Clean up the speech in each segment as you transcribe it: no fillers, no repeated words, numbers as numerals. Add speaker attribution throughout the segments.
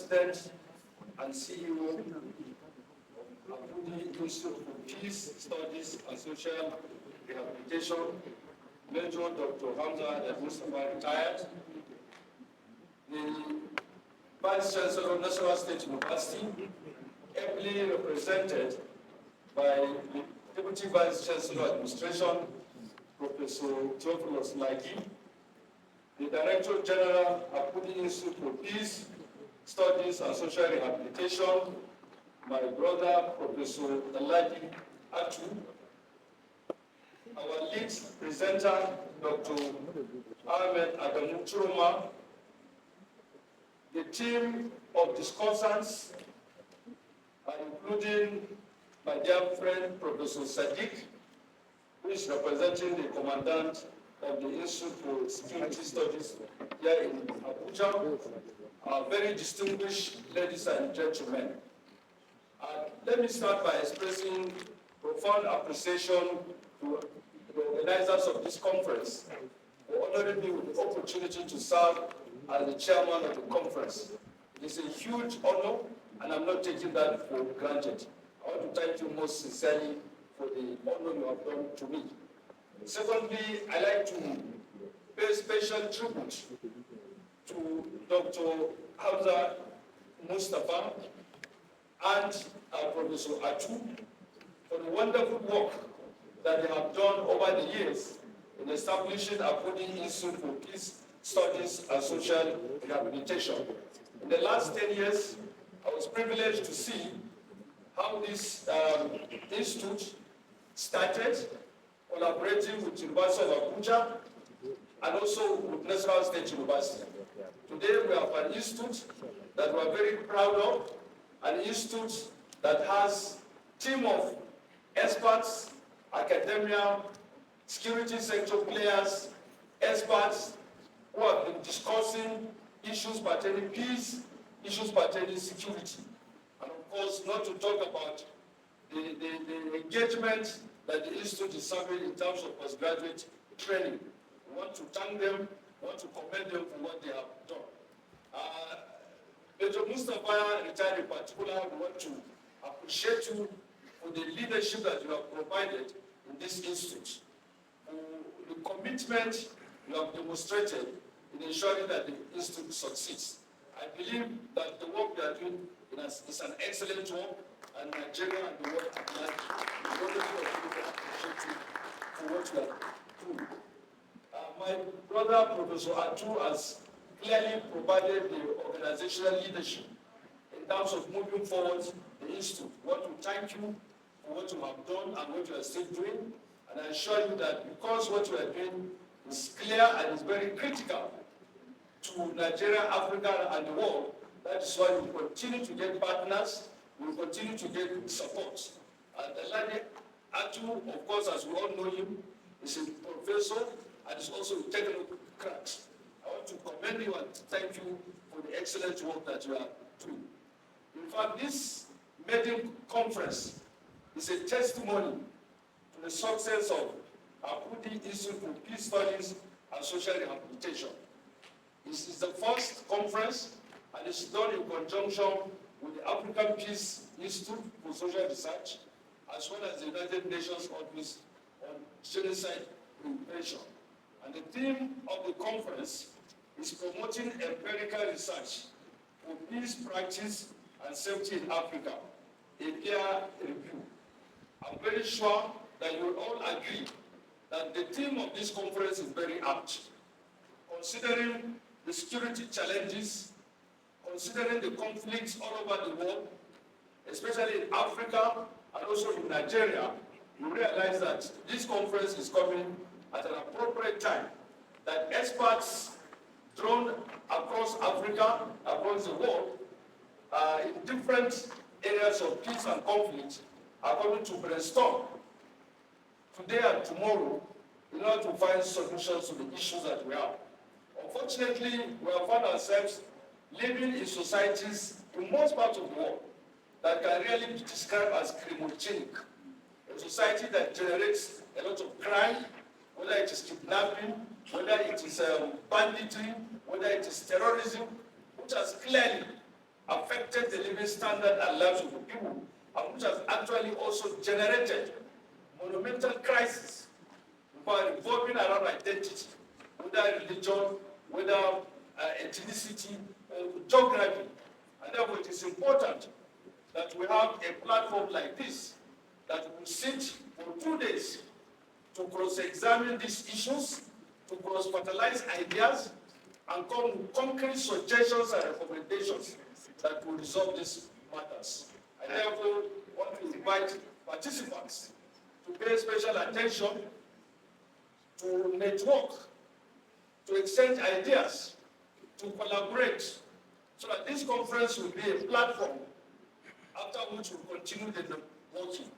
Speaker 1: President and CEO of the Institute for Peace Studies and Social Rehabilitation, Major Dr. Hamza Mustafa retired, the Vice Chancellor of National State University, ably represented by the Deputy Vice Chancellor Administration, Professor Theophilus Lagi, the Director General of the Institute for Peace Studies and Social Rehabilitation, my brother, Professor Lagi Atu, our lead presenter, Dr. Ahmed Adamu Churuma, the team of discussants, including my dear friend, Professor Sadiq, who is representing the Commandant of the Institute for Security Studies here in Abuja, very distinguished ladies and gentlemen. Let me start by expressing profound appreciation to the organizers of this conference for honoring me with the opportunity to serve as the chairman of the conference. It is a huge honor, and I'm not taking that for granted. I want to thank you most sincerely for the honor you have done to me. Secondly, I'd like to pay special tribute to Dr. Hamza Mustafa and Professor Atu for the wonderful work that they have done over the years in establishing Akudi Institute for Peace Studies and Social Rehabilitation. In the last 10 years, I was privileged to see how this institute started collaborating with University of Abuja and also with National State University. Today we have an institute that we are very proud of, an institute that has a team of experts, academia, security sector players, experts who have been discussing issues pertaining peace, issues pertaining security. And of course, not to talk about the engagement that the Institute is serving in terms of postgraduate training. We want to thank them, we want to commend them for what they have done. Major Mustafa retired in particular, we want to appreciate you for the leadership that you have provided in this institute, for the commitment you have demonstrated in ensuring that the institute succeeds. I believe that the work we are doing is an excellent work, and Nigeria and the world at large is wonderful appreciate you for what you are doing. My brother, Professor Atu, has clearly provided the organizational leadership in terms of moving forward the institute. We want to thank you for what you have done and what you are still doing, and I assure you that because what you are doing is clear and is very critical to Nigeria, Africa, and the world, that is why we continue to get partners, we continue to get support. And Eladi Atu, of course, as we all know him, is a professor and is also a technocrat. I want to commend you and thank you for the excellent work that you are doing. In fact, this Maiden conference is a testimony to the success of Akudi Institute for Peace Studies and Social Rehabilitation. This is the first conference, and it's done in conjunction with the African Peace Institute for Social Research, as well as the United Nations Office on Genocide Prevention. And the theme of the conference is promoting empirical research for peace practice and safety in Africa, a peer review. I'm very sure that you will all agree that the theme of this conference is very apt, considering the security challenges, considering the conflicts all over the world, especially in Africa and also in Nigeria. You realize that this conference is coming at an appropriate time, that experts drawn across Africa, across the world, in different areas of peace and conflict are coming to brainstorm today and tomorrow in order to find solutions to the issues that we have. Unfortunately, we have found ourselves living in societies in most parts of the world that can really be described as crimogenic. A society that generates a lot of crime, whether it is kidnapping, whether it is banditry, whether it is terrorism, which has clearly affected the living standard and lives of the people, and which has actually also generated monumental crisis revolving around identity, whether religion, whether ethnicity, geography. And therefore it is important that we have a platform like this that will sit for 2 days to cross-examine these issues, to cross-fertilize ideas, and come with concrete suggestions and recommendations that will resolve these matters. I therefore want to invite participants to pay special attention, to network, to exchange ideas, to collaborate, so that this conference will be a platform after which we'll continue the working.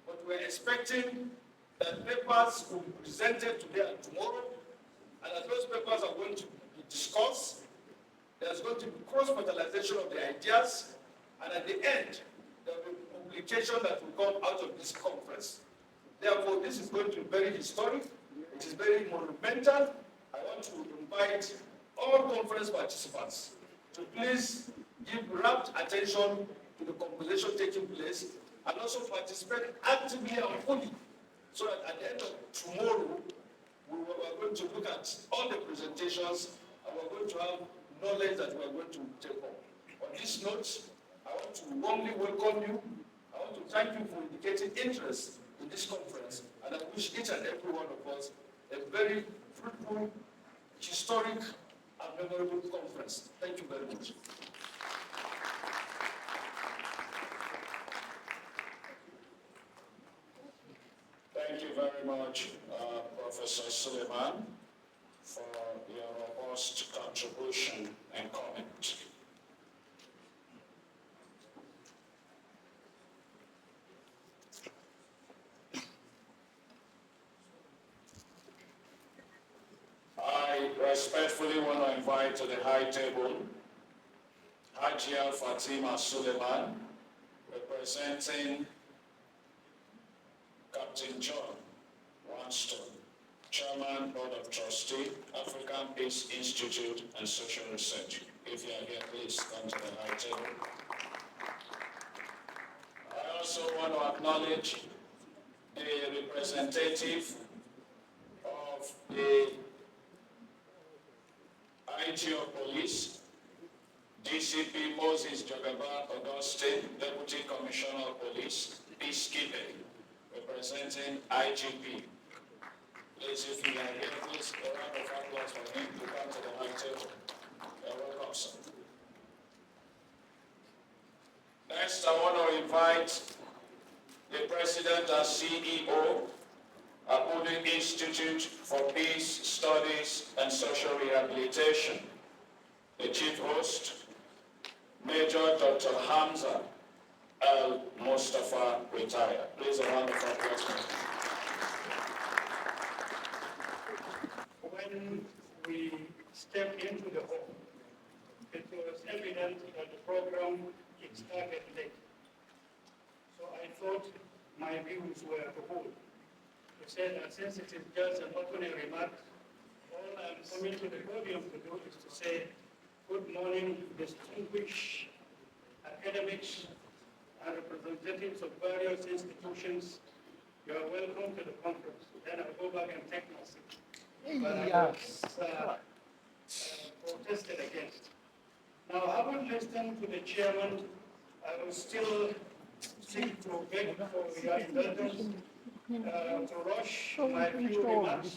Speaker 1: But we're expecting that papers will be presented today and tomorrow, and that those papers are going to be discussed. There's going to be cross-fertilization of the ideas, and at the end, there will be publication that will come out of this conference. Therefore, this is going to be very historic. It is very monumental. I want to invite all conference participants to please give rapt attention to the conversation taking place and also participate actively and fully, so that at the end of tomorrow, we are going to look at all the presentations and we're going to have knowledge that we are going to take on. On this note, I want to warmly welcome you. I want to thank you for indicating interest in this conference, and I wish each and every one of us a very fruitful, historic, and memorable conference. Thank you very much.
Speaker 2: Thank you very much, Professor Suleiman, for your robust contribution and comment. I respectfully want to invite to the high table Hajia Fatima Suleiman, representing Captain John Wanstone, Chairman, Board of Trustee, African Peace Institute and Social Research. If you are here, please come to the high table. I also want to acknowledge the representative of the IG of Police, DCP Moses Jagaba Augustine, Deputy Commissioner of Police, Peacekeeping, representing IGP. Please, if you are here, please, a round of applause for him to come to the high table. You're welcome, sir. Next, I want to invite the President and CEO, Abudu Institute for Peace Studies and Social Rehabilitation, the Chief Host, Major Dr. Hamza Al Mustafa, retired. Please, a round of applause.
Speaker 3: When we stepped into the hall, it was evident that the program started late. So I thought my views were to hold. He said that since it is just an opening remark, all I'm coming to the podium to do is to say, good morning, distinguished academics and representatives of various institutions. You are welcome to the conference. Then I'll go back and take my seat. But I was protested against. Now, having listened to the chairman, I will still seek to beg for your indulgence to rush my few remarks.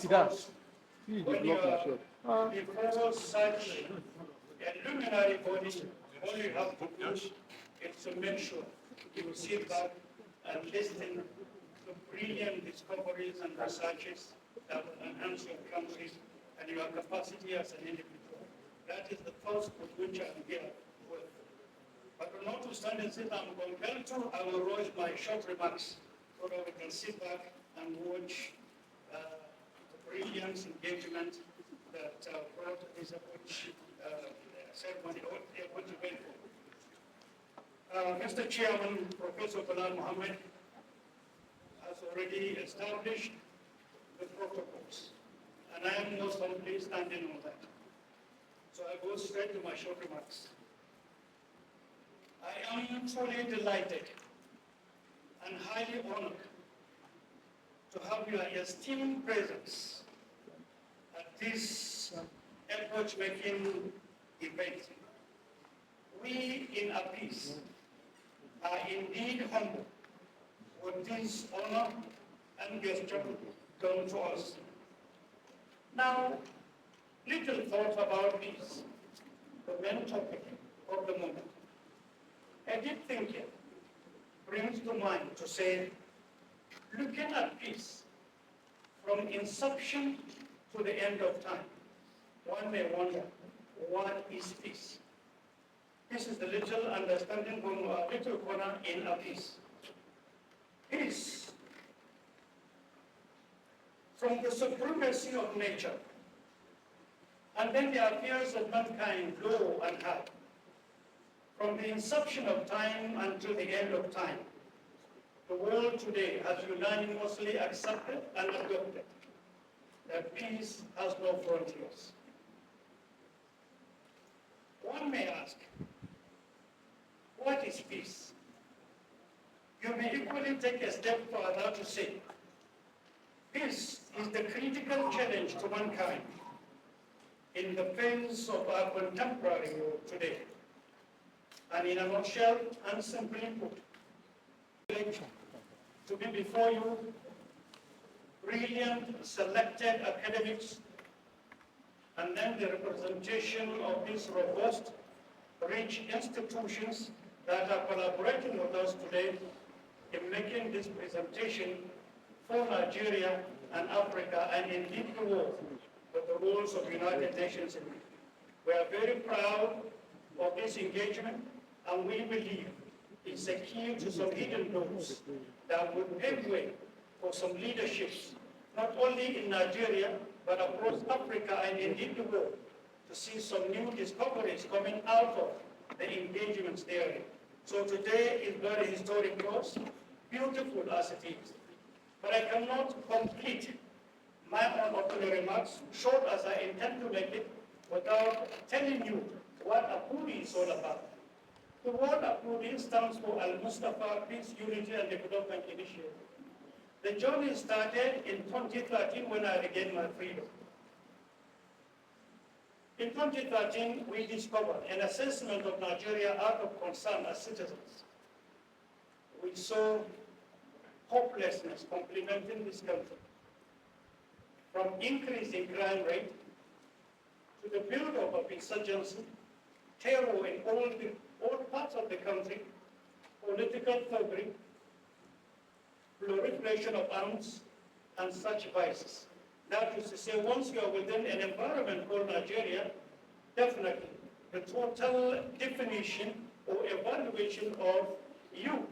Speaker 3: Because when you are before such a luminary body, all you have to do is to make sure you sit back and listen to brilliant discoveries and researches that will enhance your country and your capacity as an individual. That is the cause with which I'm here with. But notwithstanding this, I'm compelled to, I will rush my short remarks so that we can sit back and watch the brilliant engagement that brought this ceremony which went for. Mr. Chairman, Professor Bilal Mohammed has already established the protocols, and I am most humbly standing on that. So I go straight to my short remarks. I am truly delighted and highly honored to have your esteemed presence at this epoch-making event. We in APIS are indeed humble with this honor and gesture done to us. Now, little thought about peace, the main topic of the moment. A deep thinking brings to mind to say, looking at peace from inception to the end of time, one may wonder, what is peace? This is the little understanding from a little corner in a peace. Peace, from the supremacy of nature, and then the affairs of mankind low and high, from the inception of time until the end of time, the world today has unanimously accepted and adopted that peace has no frontiers. One may ask, what is peace? You may equally take a step further to say, peace is the critical challenge to mankind in the face of our contemporary world today. And in a nutshell, and simply put, to be before you, brilliant, selected academics, and then the representation of these robust, rich institutions that are collaborating with us today in making this presentation for Nigeria and Africa, and indeed the world, with the rules of United Nations. We are very proud of this engagement, and we believe it's a key to some hidden doors that will pave way for some leaderships, not only in Nigeria, but across Africa and indeed the world, to see some new discoveries coming out of the engagements there. So today is very historic for us, beautiful as it is. But I cannot complete my own opening remarks, short as I intend to make it, without telling you what APUDI is all about. The word APUDI stands for Al-Mustafa Peace, Unity and Development Initiative. The journey started in 2013 when I regained my freedom. In 2013, we discovered an assessment of Nigeria out of concern as citizens. We saw hopelessness complementing this country, from increasing crime rate to the build-up of insurgency, terror in all parts of the country, political thuggery, proliferation of arms, and such vices. That is to say, once you are within an environment called Nigeria, definitely the total definition or evaluation of you,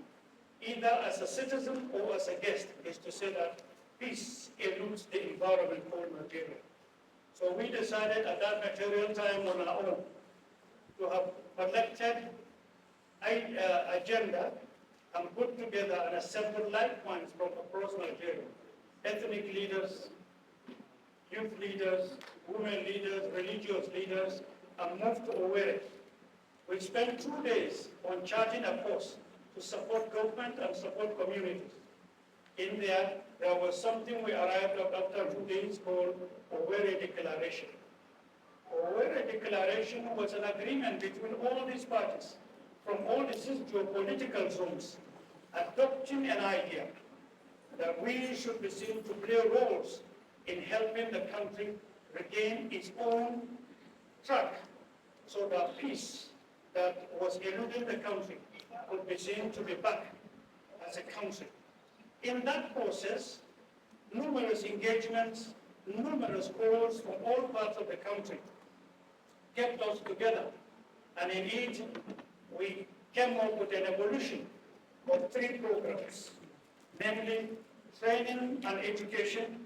Speaker 3: either as a citizen or as a guest, is to say that peace eludes the environment called Nigeria. So we decided at that material time on our own to have collected an agenda and put together and assembled like minds from across Nigeria, ethnic leaders, youth leaders, women leaders, religious leaders, and moved to Owerri. We spent 2 days on charting a course to support government and support communities. In there was something we arrived at after 2 days called Owerri Declaration. Owerri Declaration was an agreement between all these parties from all these geopolitical zones, adopting an idea that we should be seen to play roles in helping the country regain its own track, so that peace that was eluding the country could be seen to be back as a country. In that process, numerous engagements, numerous calls from all parts of the country kept us together, and indeed we came up with an evolution of 3 programs, namely training and education,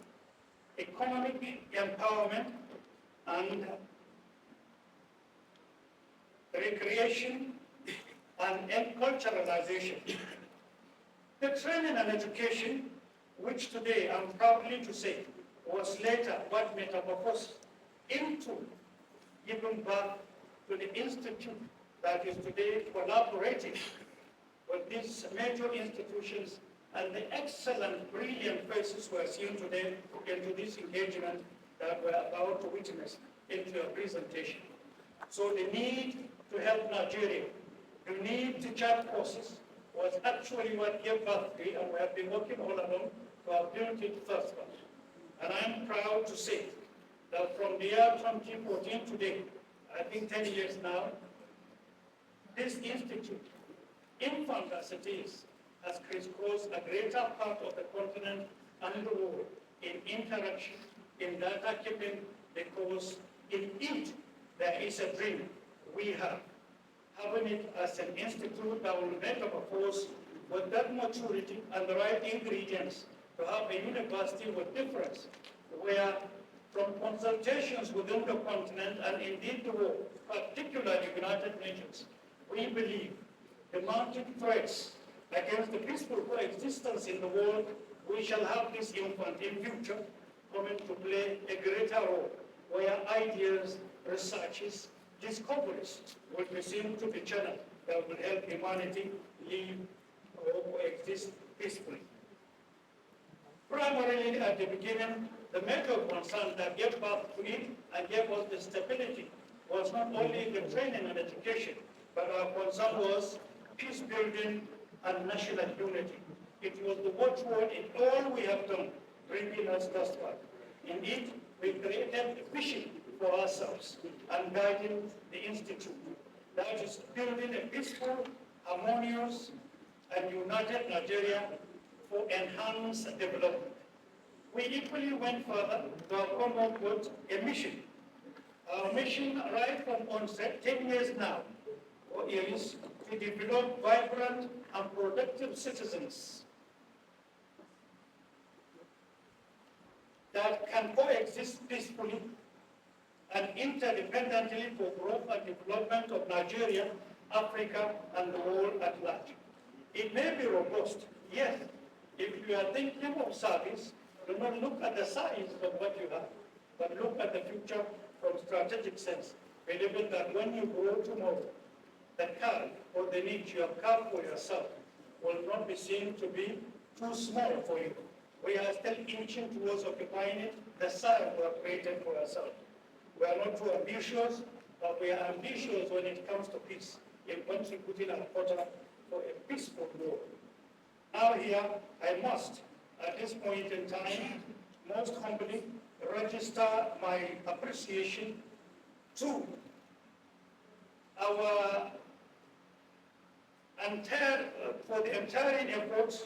Speaker 3: economic empowerment, and recreation and culturalization. The training and education, which today I'm proudly to say was later what metamorphosed into giving back to the institute that is today collaborating with these major institutions, and the excellent, brilliant faces we are seeing today into this engagement that we're about to witness into your presentation. So the need to help Nigeria, the need to chart courses was actually what gave birth to it, and we have been working all along to have built it first. And I'm proud to say that from the year 2014 to today, I think 10 years now, this institute, infant as it is, has crisscrossed a greater part of the continent and the world in interaction, in data keeping, because in it there is a dream we have. Having it as an institute that will metamorphose with that maturity and the right ingredients to have a university with difference, where from consultations within the continent and indeed the world, particularly the United Nations, we believe the mounting threats against the peaceful coexistence in the world, we shall have this infant in future coming to play a greater role, where ideas, researches, discoveries will be seen to be channeled that will help humanity live or coexist peacefully. Primarily at the beginning, the major concern that gave birth to it and gave us the stability was not only the training and education, but our concern was peace building and national unity. It was the watchword in all we have done, bringing us thus far. In it, we created a vision for ourselves and guiding the institute. That is building a peaceful, harmonious, and united Nigeria for enhanced development. We equally went further to have come up with a mission. Our mission, right from onset, 10 years now, is to develop vibrant and productive citizens that can coexist peacefully and interdependently for growth and development of Nigeria, Africa, and the world at large. It may be robust, yes. If you are thinking of service, do not look at the size of what you have, but look at the future from strategic sense, believing that when you grow tomorrow, the carve or the niche you have carved for yourself will not be seen to be too small for you. We are still inching towards occupying it, the size we have created for ourselves. We are not too ambitious, but we are ambitious when it comes to peace, in contributing our quota for a peaceful world. Now here, I must, at this point in time, most humbly register my appreciation to our for the entire efforts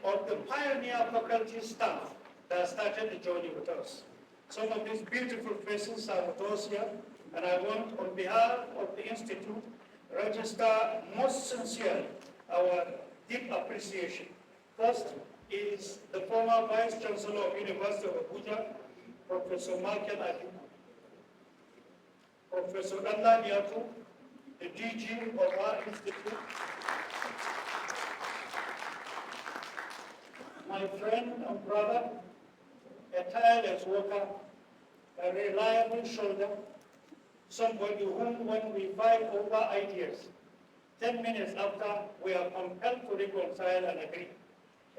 Speaker 3: of the pioneer faculty staff that started the journey with us. Some of these beautiful faces are with us here, and I want, on behalf of the Institute, register most sincerely our deep appreciation. First is the former Vice Chancellor of University of Abuja, Professor Michael Adu, Professor Danda Diatu, the DG of our institute, my friend and brother, a tireless worker, a reliable shoulder, somebody whom when we fight over ideas, 10 minutes after we are compelled to reconcile and agree.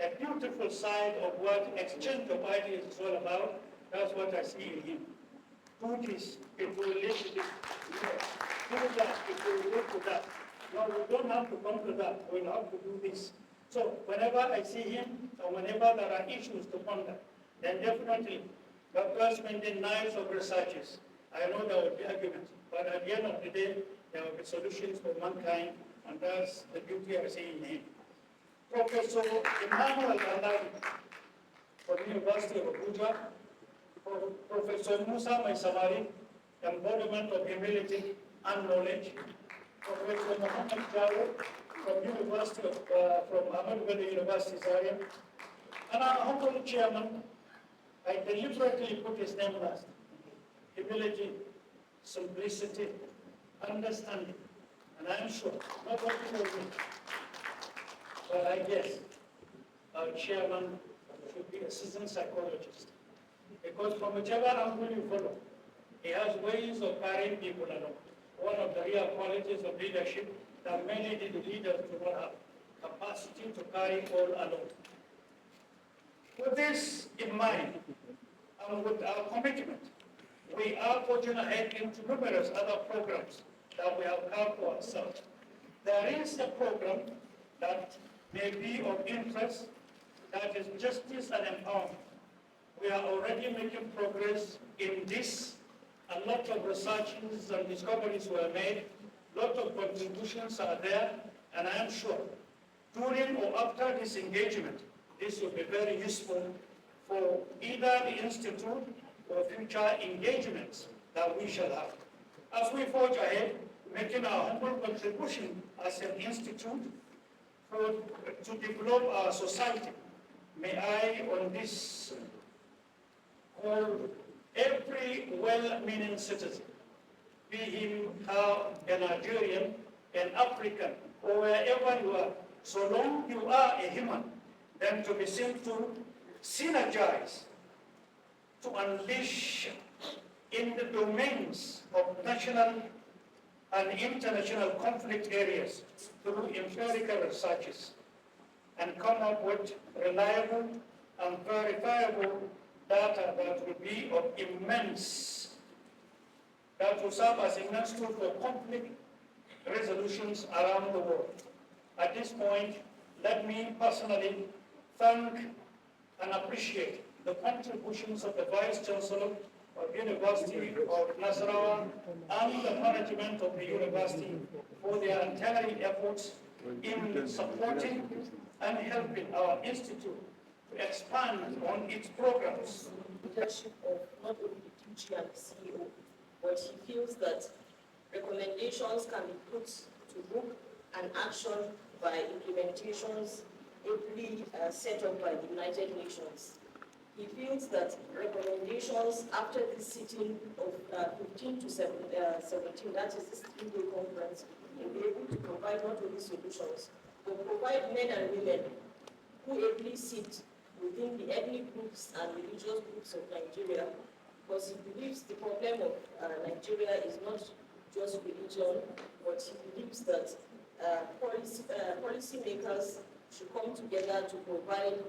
Speaker 3: A beautiful side of what exchange of ideas is all about. That's what I see in him. Do this, it will lead to this. Do that, it will lead to that. No, we don't have to come to that. We'll have to do this. So whenever I see him, or whenever there are issues to ponder, then definitely the corresponding knives of researches. I know there will be arguments, but at the end of the day, there will be solutions for mankind, and that's the beauty I see in him. Professor Emmanuel Gandari from the University of Abuja, Professor Musa Maisamari, embodiment of humility and knowledge, Professor Mohammed Jawo from Ahmad Bello University, Zaria, and our humble chairman, I deliberately put his name last. Humility, simplicity, understanding, and I'm sure nobody will win. But I guess our chairman should be a seasoned psychologist, because from whichever angle you follow, he has ways of carrying people along. one of the real qualities of leadership that many leaders do not have, capacity to carry all alone. With this in mind, and with our commitment, we are forging ahead into numerous other programs that we have carved for ourselves. There is a program that may be of interest, that is justice and empowerment. We are already making progress in this. A lot of researches and discoveries were made, a lot of contributions are there, and I am sure during or after this engagement, this will be very useful for either the Institute or future engagements that we shall have. As we forge ahead, making our humble contribution as an institute to develop our society, may I on this call every well-meaning citizen, be him a Nigerian, an African, or wherever you are, so long you are a human, then to be seen to synergize, to unleash in the domains of national and international conflict areas through empirical researches and come up with reliable and verifiable data that will be of immense, that will serve as immense tool for conflict resolutions around the world. At this point, let me personally thank and appreciate the contributions of the Vice Chancellor of University of Nasarawa and the management of the university for their untiring efforts in supporting and helping our institute to expand on its programs.
Speaker 4: Leadership of not only the DG and the CEO, but he feels that recommendations can be put to book and action by implementations ably set up by the United Nations. He feels that recommendations after this sitting of 15 to 17, that is this 3-day conference, will be able to provide not only solutions, but provide men and women who ably sit within the ethnic groups and religious groups of Nigeria, because he believes the problem of Nigeria is not just religion, but he believes that policymakers should come together to provide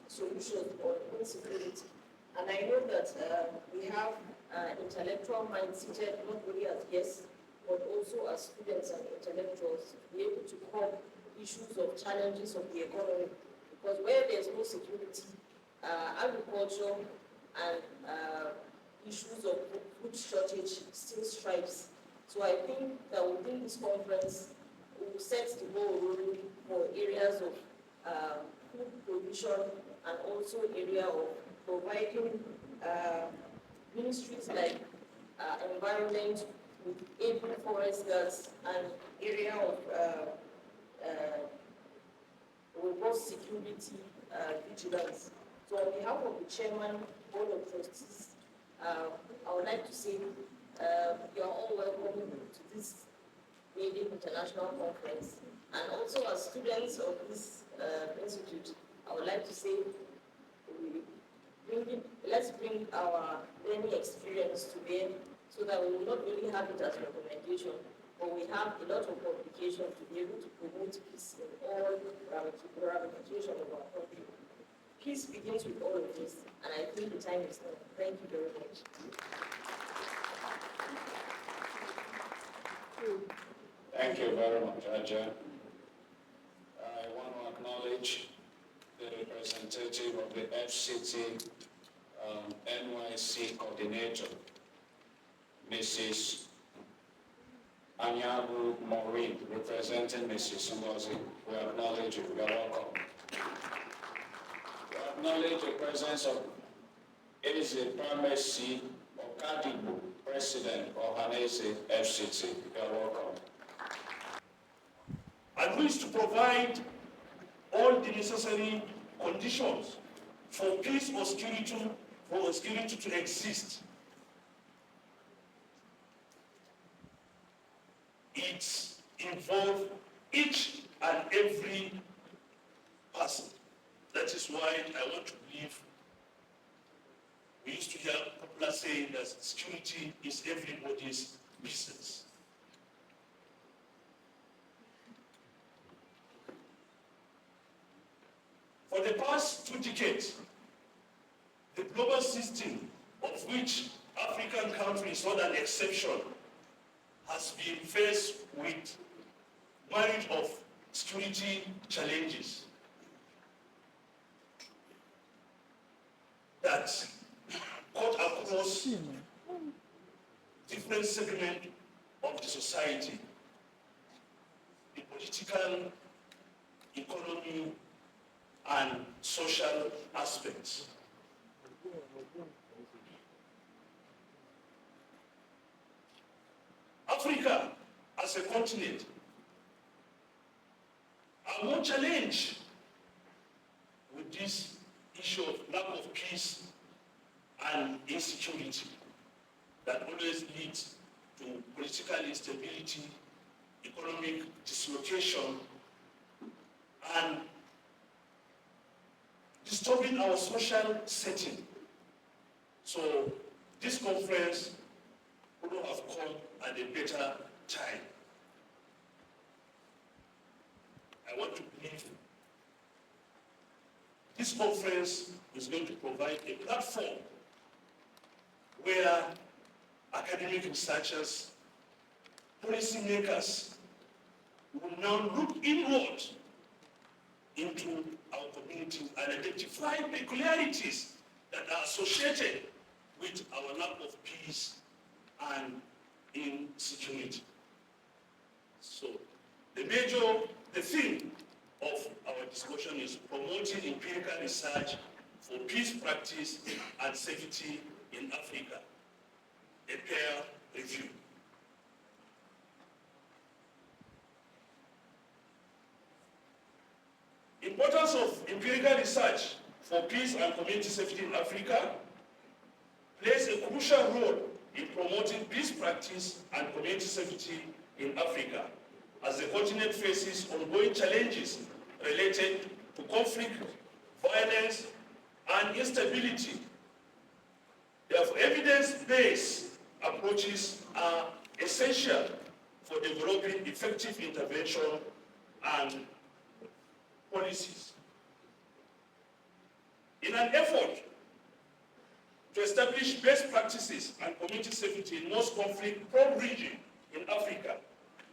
Speaker 4: solutions on insecurity. And I know that we have intellectual minds seated not only as guests, but also as students and intellectuals to be able to curb issues of challenges of the economy. Because where there's no security, agriculture and issues of food shortage still strives. So I think that within this conference, we will set the ball rolling for areas of food provision and also area of providing ministries like environment with able forest guards and area of robust security vigilance. So on behalf of the chairman, board of trustees, I would like to say you are all welcome to this Maiden International Conference. And also as students of this institute, I would like to say let's bring our learning experience to bear so that we will not only have it as recommendation, but we have a lot of publication to be able to promote peace in all ramifications of our country. Peace begins with all of this, and I think the time is now. Thank you very much.
Speaker 2: Thank you very much, Aja. I want to acknowledge the representative of the FCT NYC coordinator, Mrs. Anyabu Maureen, representing Mrs. Ngozi. We acknowledge you. You are welcome. We acknowledge the presence of Eze Pharmacy Okadibu, President of Hanese FCT. You are welcome.
Speaker 1: And who is to provide all the necessary conditions for peace or security, to exist. It involves each and every person. That is why I want to believe we used to hear popular saying that security is everybody's
Speaker 5: business. For the past 2 decades, the global system, of which African countries, not an exception, has been faced with myriad of security challenges that cut across different segments of the society, the political, economy, and social aspects. Africa, as a continent, are more challenged with this issue of lack of peace and insecurity that always leads to political instability, economic dislocation, and disturbing our social setting. So this conference would have come at a better time. I want to believe this conference is going to provide a platform where academic researchers, policymakers will now look inward into our community and identify peculiarities that are associated with our lack of peace and insecurity. So the theme of our discussion is promoting empirical research for peace practice and safety in Africa, a peer review. Importance of empirical research for peace and community safety in Africa plays a crucial role in promoting peace practice and community safety in Africa, as the continent faces ongoing challenges related to conflict, violence, and instability. Therefore, evidence-based approaches are essential for developing effective intervention and policies. In an effort to establish best practices and community safety in most conflict-prone regions in Africa,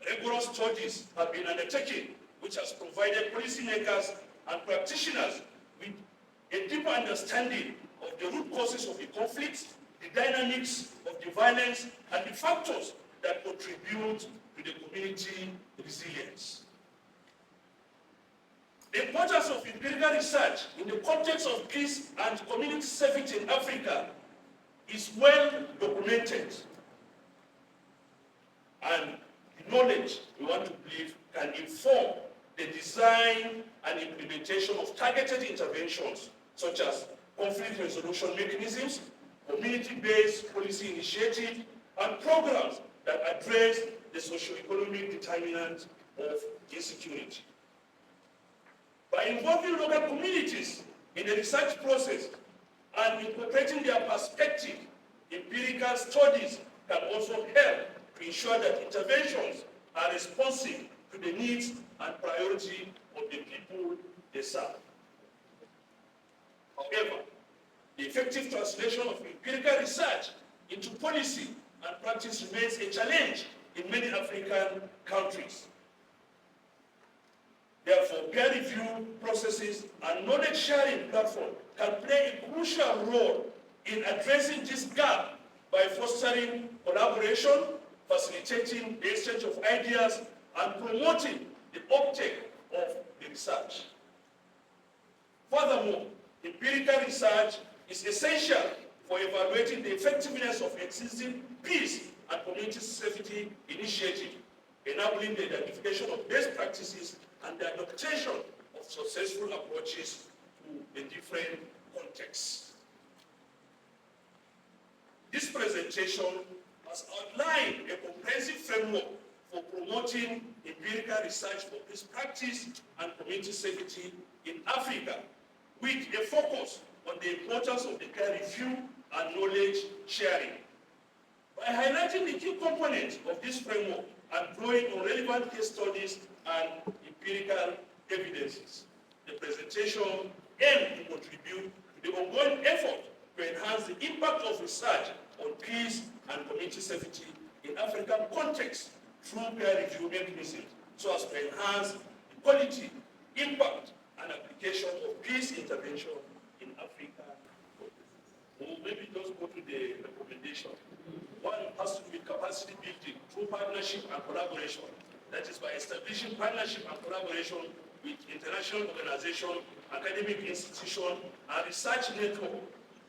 Speaker 5: rigorous studies have been undertaken, which has provided policymakers and practitioners with a deeper understanding of the root causes of the conflicts, the dynamics of the violence, and the factors that contribute to the community resilience. The importance of empirical research in the context of peace and community safety in Africa is well documented, and the knowledge we want to believe can inform the design and implementation of targeted interventions such as conflict resolution mechanisms, community-based policy initiatives, and programs that address the socio-economic determinants of insecurity. By involving local communities in the research process and incorporating their perspective, empirical studies can also help to ensure that interventions are responsive to the needs and priority of the people they serve. However, the effective translation of empirical research into policy and practice remains a challenge in many African countries. Therefore, peer review processes and knowledge sharing platforms can play a crucial role in addressing this gap by fostering collaboration, facilitating the exchange of ideas, and promoting the uptake of the research. Furthermore, empirical research is essential for evaluating the effectiveness of existing peace and community safety initiatives, enabling the identification of best practices and the adaptation of successful approaches to the different contexts. This presentation has outlined a comprehensive framework for promoting empirical research for peace practice and community safety in Africa, with a focus on the importance of the peer review and knowledge sharing. By highlighting the key components of this framework and drawing on relevant case studies and empirical evidences, the presentation aims to contribute to the ongoing effort to enhance the impact of research on peace and community safety in African context through peer review mechanisms, so as to enhance the quality, impact, and application of peace intervention in Africa. We'll maybe just go to the recommendation. One has to do with capacity building through partnership and collaboration. That is by establishing partnership and collaboration with international organizations, academic institutions, and research networks,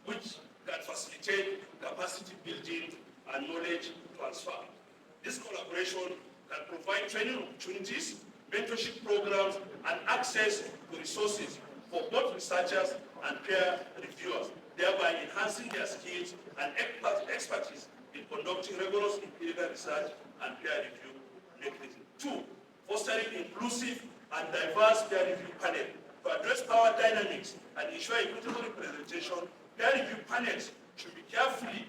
Speaker 5: which can facilitate capacity building and knowledge transfer. This collaboration can provide training opportunities, mentorship programs, and access to resources for both researchers and peer reviewers, thereby enhancing their skills and expertise in conducting rigorous empirical research and peer review mechanisms. 2, fostering inclusive and diverse peer review panel. To address power dynamics and ensure equitable representation, peer review panels should be carefully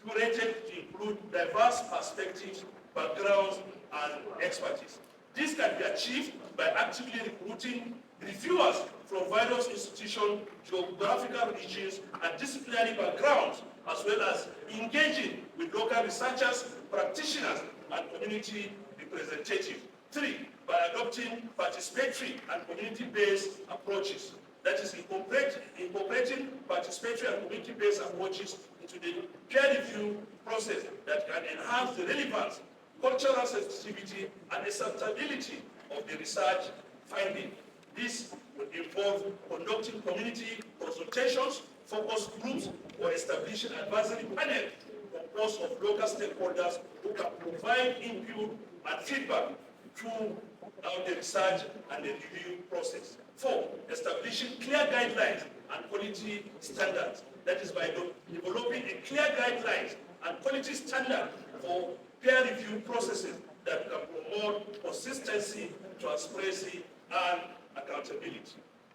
Speaker 5: curated to include diverse perspectives, backgrounds, and expertise. This can be achieved by actively recruiting reviewers from various institutions, geographical regions, and disciplinary backgrounds, as well as engaging with local researchers, practitioners, and community representatives. 3, by adopting participatory and community-based approaches. That is, incorporating participatory and community-based approaches into the peer review process that can enhance the relevance, cultural sensitivity, and acceptability of the research finding. This would involve conducting community consultations, focus groups, or establishing advisory panels composed of local stakeholders who can provide input and feedback throughout the research and the review process. 4, establishing clear guidelines and quality standards. That is by developing a clear guidelines and quality standard for peer review processes that can promote consistency, transparency, and accountability.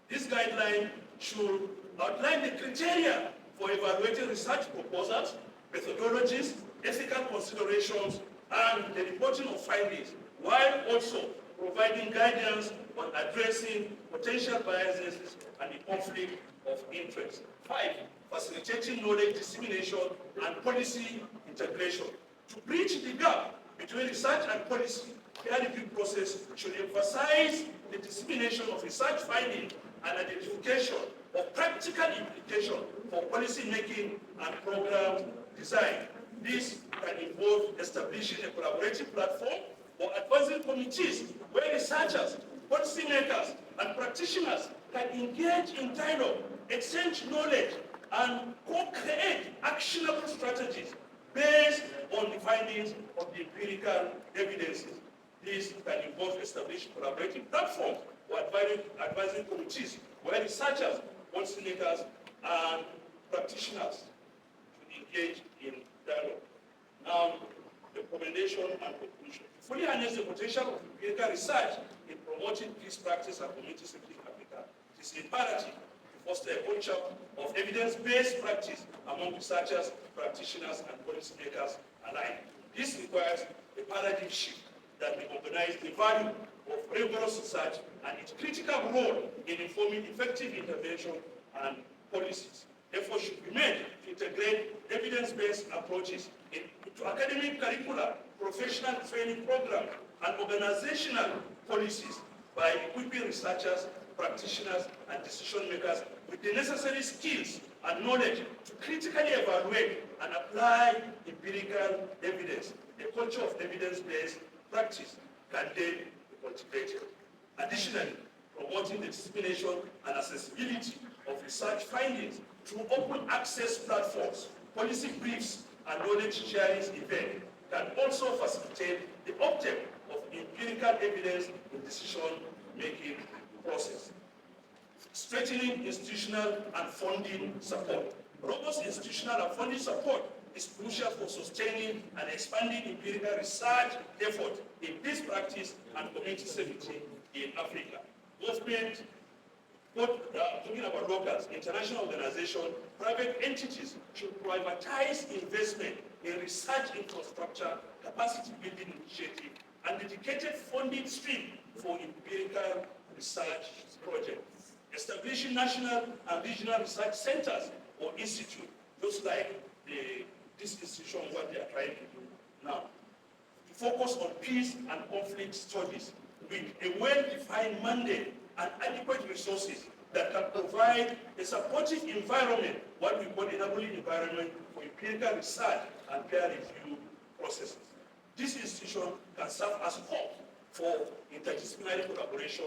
Speaker 5: This guideline should outline the criteria for evaluating research proposals, methodologies, ethical considerations, and the reporting of findings, while also providing guidance on addressing potential biases and the conflict of interest. 5, facilitating knowledge dissemination and policy integration. To bridge the gap between research and policy, peer review process should emphasize the dissemination of research findings and identification of practical implications for policy making and program design. This can involve establishing a collaborative platform or advisory committees where researchers, policymakers, and practitioners can engage in dialogue, exchange knowledge, and co-create actionable strategies based on the findings of the empirical evidences. This can involve establishing collaborative platforms or advisory committees where researchers, policymakers, and practitioners should engage in dialogue. Now, the recommendation and conclusion. To fully harness the potential of empirical research in promoting peace practice and community safety in Africa, it is imperative to foster a culture of evidence-based practice among researchers, practitioners, and policymakers alike. This requires a paradigm shift that will recognize the value of rigorous research and its critical role in informing effective intervention and policies. Effort should be made to integrate evidence-based approaches into academic curricula, professional training programs, and organizational policies by equipping researchers, practitioners, and decision makers with the necessary skills and knowledge to critically evaluate and apply empirical evidence. A culture of evidence-based practice can then be cultivated. Additionally, promoting the dissemination and accessibility of research findings through open access platforms, policy briefs, and knowledge sharing events can also facilitate the uptake of empirical evidence in decision-making process. Strengthening institutional and funding support. Robust institutional and funding support is crucial for sustaining and expanding empirical research efforts in peace practice and community safety in Africa. Government But talking about locals, international organizations, private entities should privatize investment in research infrastructure, capacity building initiative, and dedicated funding stream for empirical research projects. Establishing national and regional research centers or institutes, just like this institution, what they are trying to do now. To focus on peace and conflict studies with a well-defined mandate and adequate resources that can provide a supportive environment, what we call enabling environment for empirical research and peer review processes. This institution can serve as hub for interdisciplinary collaboration,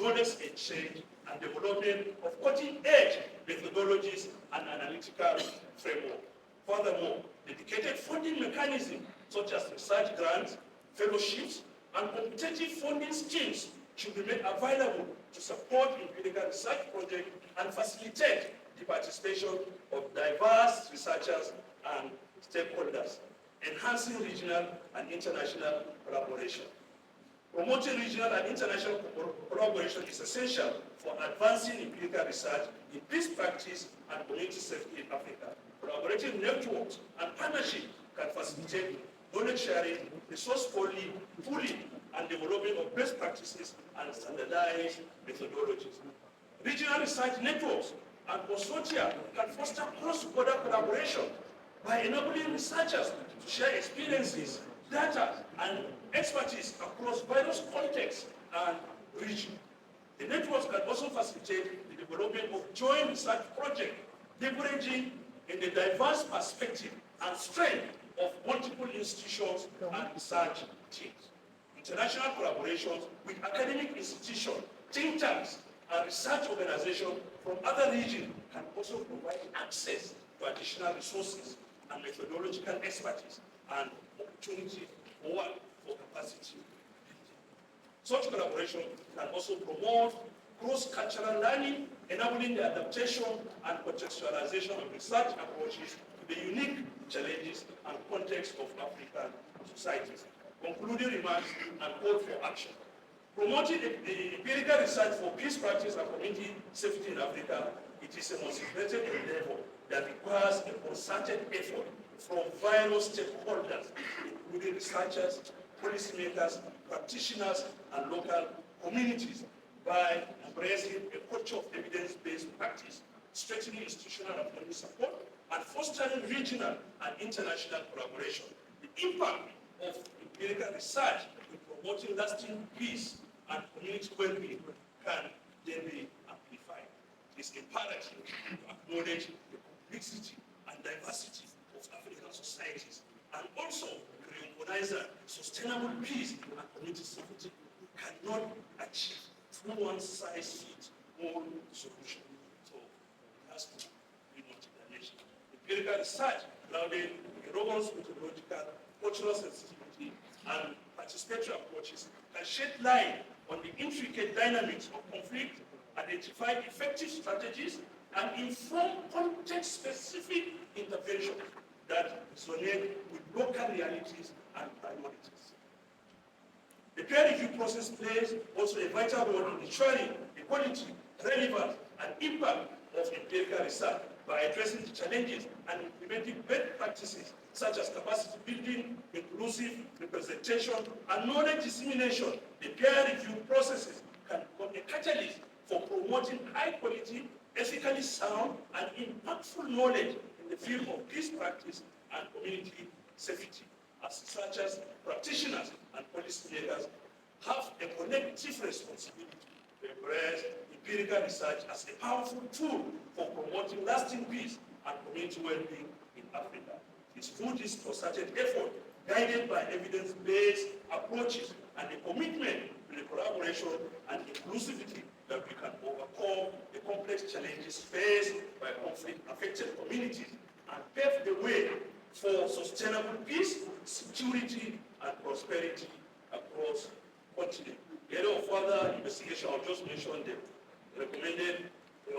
Speaker 5: knowledge exchange, and development of cutting-edge methodologies and analytical framework. Furthermore, dedicated funding mechanisms such as research grants, fellowships, and competitive funding schemes should be made available to support empirical research projects and facilitate the participation of diverse researchers and stakeholders, enhancing regional and international collaboration. Promoting regional and international collaboration is essential for advancing empirical research in peace practice and community safety in Africa. Collaborative networks and partnerships can facilitate knowledge sharing, resource pooling, and development of best practices and standardized methodologies. Regional research networks and consortia can foster cross-border collaboration by enabling researchers to share experiences, data, and expertise across various contexts and regions. The networks can also facilitate the development of joint research projects, leveraging in the diverse perspective and strength of multiple institutions and research teams. International collaborations with academic institutions, think tanks, and research organizations from other regions can also provide access to additional resources and methodological expertise and opportunities for capacity building. Such collaboration can also promote cross-cultural learning, enabling the adaptation and contextualization of research approaches to the unique challenges and context of African societies. Concluding remarks and call for action. Promoting the empirical research for peace practice and community safety in Africa, it is a multifaceted endeavor that requires a concerted effort from various stakeholders, including researchers, policymakers, practitioners, and local communities, by embracing a culture of evidence-based practice, strengthening institutional and community support, and fostering regional and international collaboration. The impact of empirical research in promoting lasting peace and community well-being can then be amplified. It is imperative to acknowledge the complexity and diversity of African societies, and also recognize that sustainable peace and community safety cannot achieve through one-size-fits-all solution. So it has to be multidimensional. Empirical research grounded in robust methodological, cultural sensitivity, and participatory approaches can shed light on the intricate dynamics of conflict, identify effective strategies, and inform context-specific interventions that resonate with local realities and priorities. The peer review process plays also a vital role in ensuring the quality, relevance, and impact of empirical research by addressing the challenges and implementing best practices such as capacity building, inclusive representation, and knowledge dissemination. The peer review processes can become a catalyst for promoting high-quality, ethically sound, and impactful knowledge in the field of peace practice and community safety. As researchers, practitioners, and policymakers have a collective responsibility to embrace empirical research as a powerful tool for promoting lasting peace and community well-being in Africa. It's through this concerted effort, guided by evidence-based approaches and a commitment to the collaboration and inclusivity, that we can overcome the complex challenges faced by conflict-affected communities and pave the way for sustainable peace, security, and prosperity across the continent. The area of further investigation, I'll just mention them. Recommended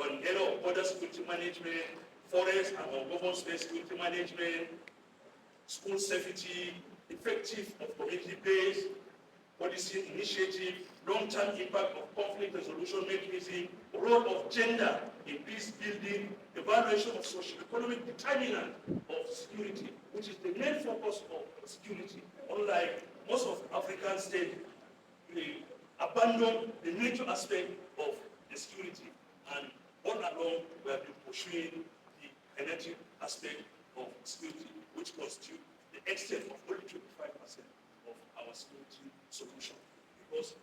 Speaker 5: on the area of border security management, forest and urban space security management, school safety, effective of community-based policy initiative, long-term impact of conflict resolution mechanism, role of gender in peace building, evaluation of socio-economic determinant of security, which is the main focus of security. Unlike most of African states, they abandon the nature aspect of the security, and all along we have been pursuing the kinetic aspect of security, which constitutes the extent of only 25% of our security solution. Because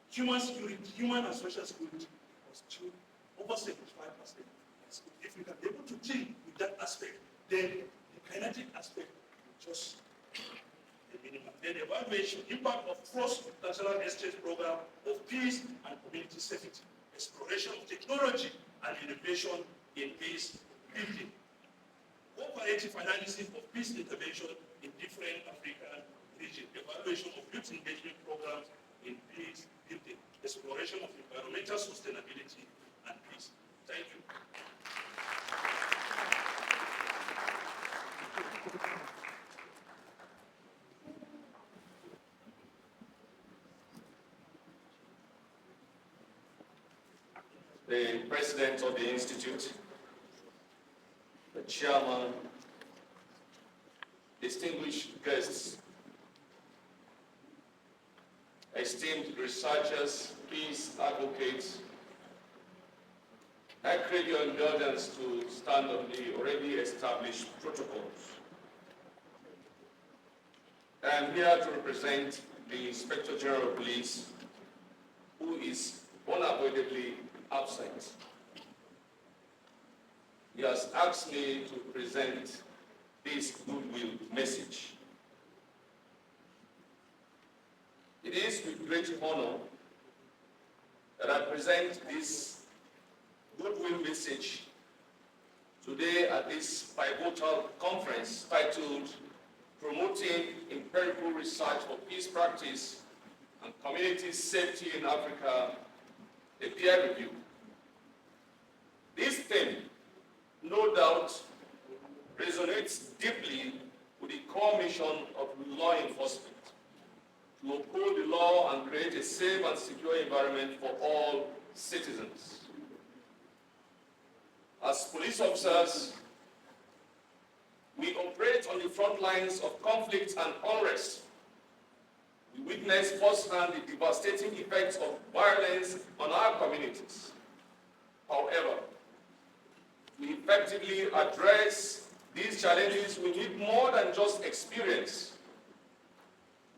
Speaker 5: human security, human and social security constitute over 75%. If we can be able to deal with that aspect, then the kinetic aspect is just the minimum. Then the evaluation, impact of cross-national exchange program of peace and community safety, exploration of technology and innovation in peace building, cooperative analysis of peace intervention in different African regions, evaluation of youth engagement programs in peace building, exploration of environmental sustainability and peace. Thank you.
Speaker 1: The president of the institute, the chairman, distinguished guests, esteemed researchers, peace advocates, I crave your indulgence to stand on the already established protocols. I am here to represent the Inspector General of Police, who is unavoidably absent. He has asked me to present this goodwill message. It is with great honor that I present this goodwill message today at this pivotal conference titled Promoting Empirical Research for Peace Practice and Community Safety in Africa, a peer review. This theme, no doubt, resonates deeply with the core mission of law enforcement, to uphold the law and create a safe and secure environment for all citizens. As police officers, we operate on the front lines of conflict and unrest. We witness firsthand the devastating effects of violence on our communities. However, to effectively address these challenges, we need more than just experience.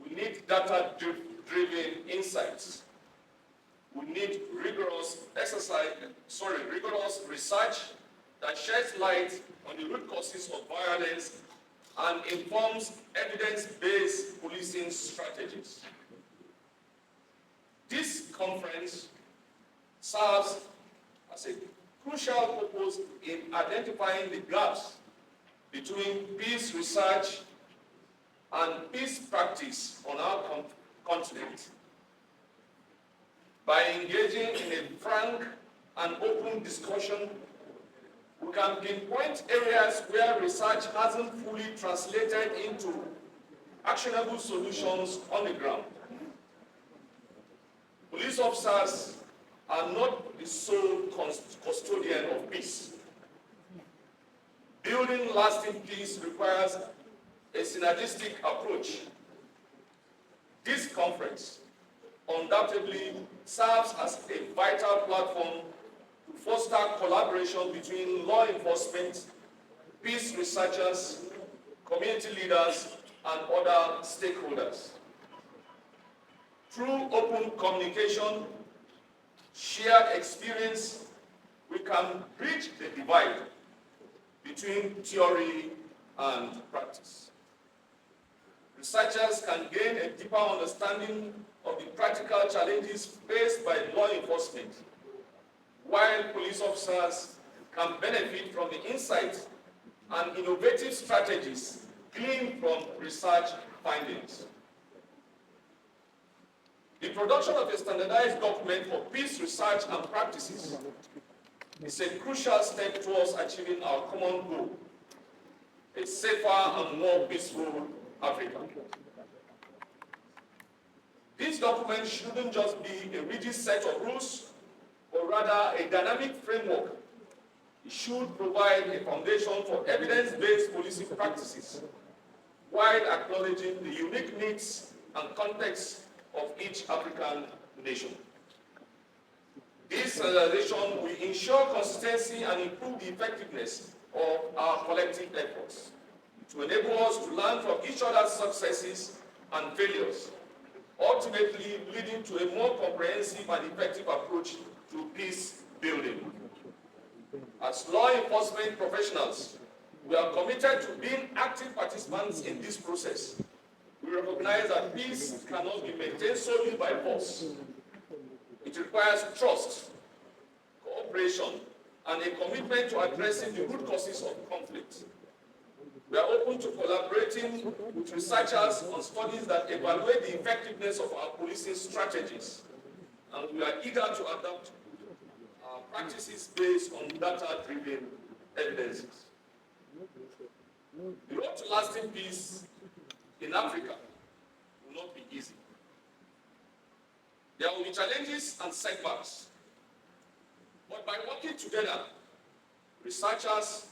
Speaker 1: We need data-driven insights. We need rigorous research that sheds light on the root causes of violence and informs evidence-based policing strategies. This conference serves as a crucial purpose in identifying the gaps between peace research and peace practice on our continent. By engaging in a frank and open discussion, we can pinpoint areas where research hasn't fully translated into actionable solutions on the ground. Police officers are not the sole custodian of peace. Building lasting peace requires a synergistic approach. This conference undoubtedly serves as a vital platform to foster collaboration between law enforcement, peace researchers, community leaders, and other stakeholders. Through open communication, shared experience, we can bridge the divide between theory and practice. Researchers can gain a deeper understanding of the practical challenges faced by law enforcement, while police officers can benefit from the insights and innovative strategies gleaned from research findings. The production of a standardized document for peace research and practices is a crucial step towards achieving our common goal, a safer and more peaceful Africa. This document shouldn't just be a rigid set of rules, but rather a dynamic framework. It should provide a foundation for evidence-based policy practices, while acknowledging the unique needs and context of each African nation. This standardization will ensure consistency and improve the effectiveness of our collective efforts to enable us to learn from each other's successes and failures, ultimately leading to a more comprehensive and effective approach to peace building. As law enforcement professionals, we are committed to being active participants in this process. We recognize that peace cannot be maintained solely by force. It requires trust, cooperation, and a commitment to addressing the root causes of conflict. We are open to collaborating with researchers on studies that evaluate the effectiveness of our policing strategies, and we are eager to adapt our practices based on data-driven evidences. The road to lasting peace in Africa will not be easy. There will be challenges and setbacks, but by working together, researchers,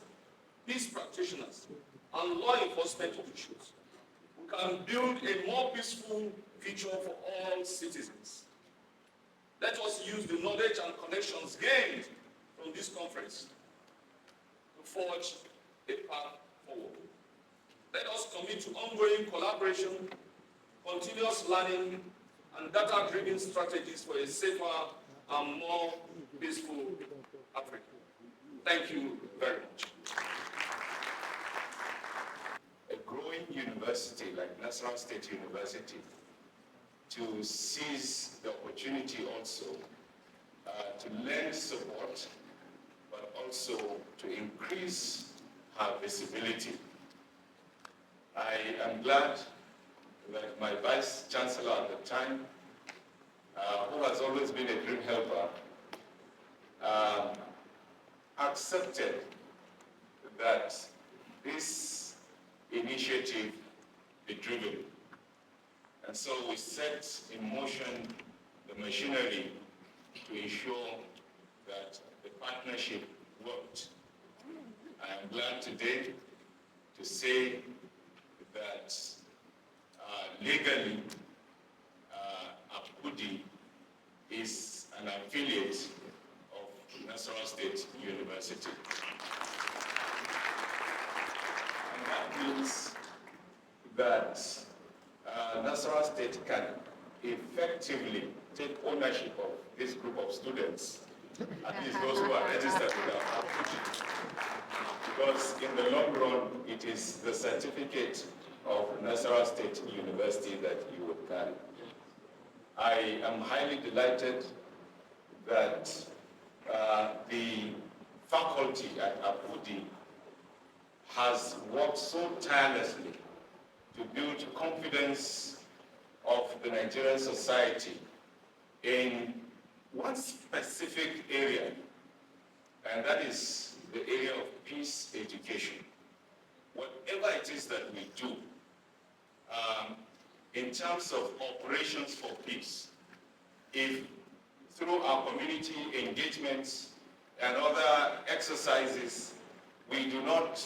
Speaker 1: peace practitioners, and law enforcement officials, we can build a more peaceful future for all citizens. Let us use the knowledge and connections gained from this conference to forge a path forward. Let us commit to ongoing collaboration, continuous learning, and data-driven strategies for a safer and more peaceful Africa. Thank you very much.
Speaker 6: A growing university like National State University to seize the opportunity also to lend support, but also to increase her visibility. I am glad that my Vice Chancellor at the time, who has always been a great helper, accepted that this initiative be driven. And so we set in motion the machinery to ensure that the partnership worked. I am glad today to say that legally, Apudi is an affiliate of National State University. And that means that National State can effectively take ownership of this group of students, at least those who are registered with our Apudi. Because in the long run, it is the certificate of National State University that you would carry. I am highly delighted that the faculty at Apudi has worked so tirelessly to build confidence of the Nigerian society in one specific area, and that is the area of peace education. Whatever it is that we do, in terms of operations for peace, if through our community engagements and other exercises, we do not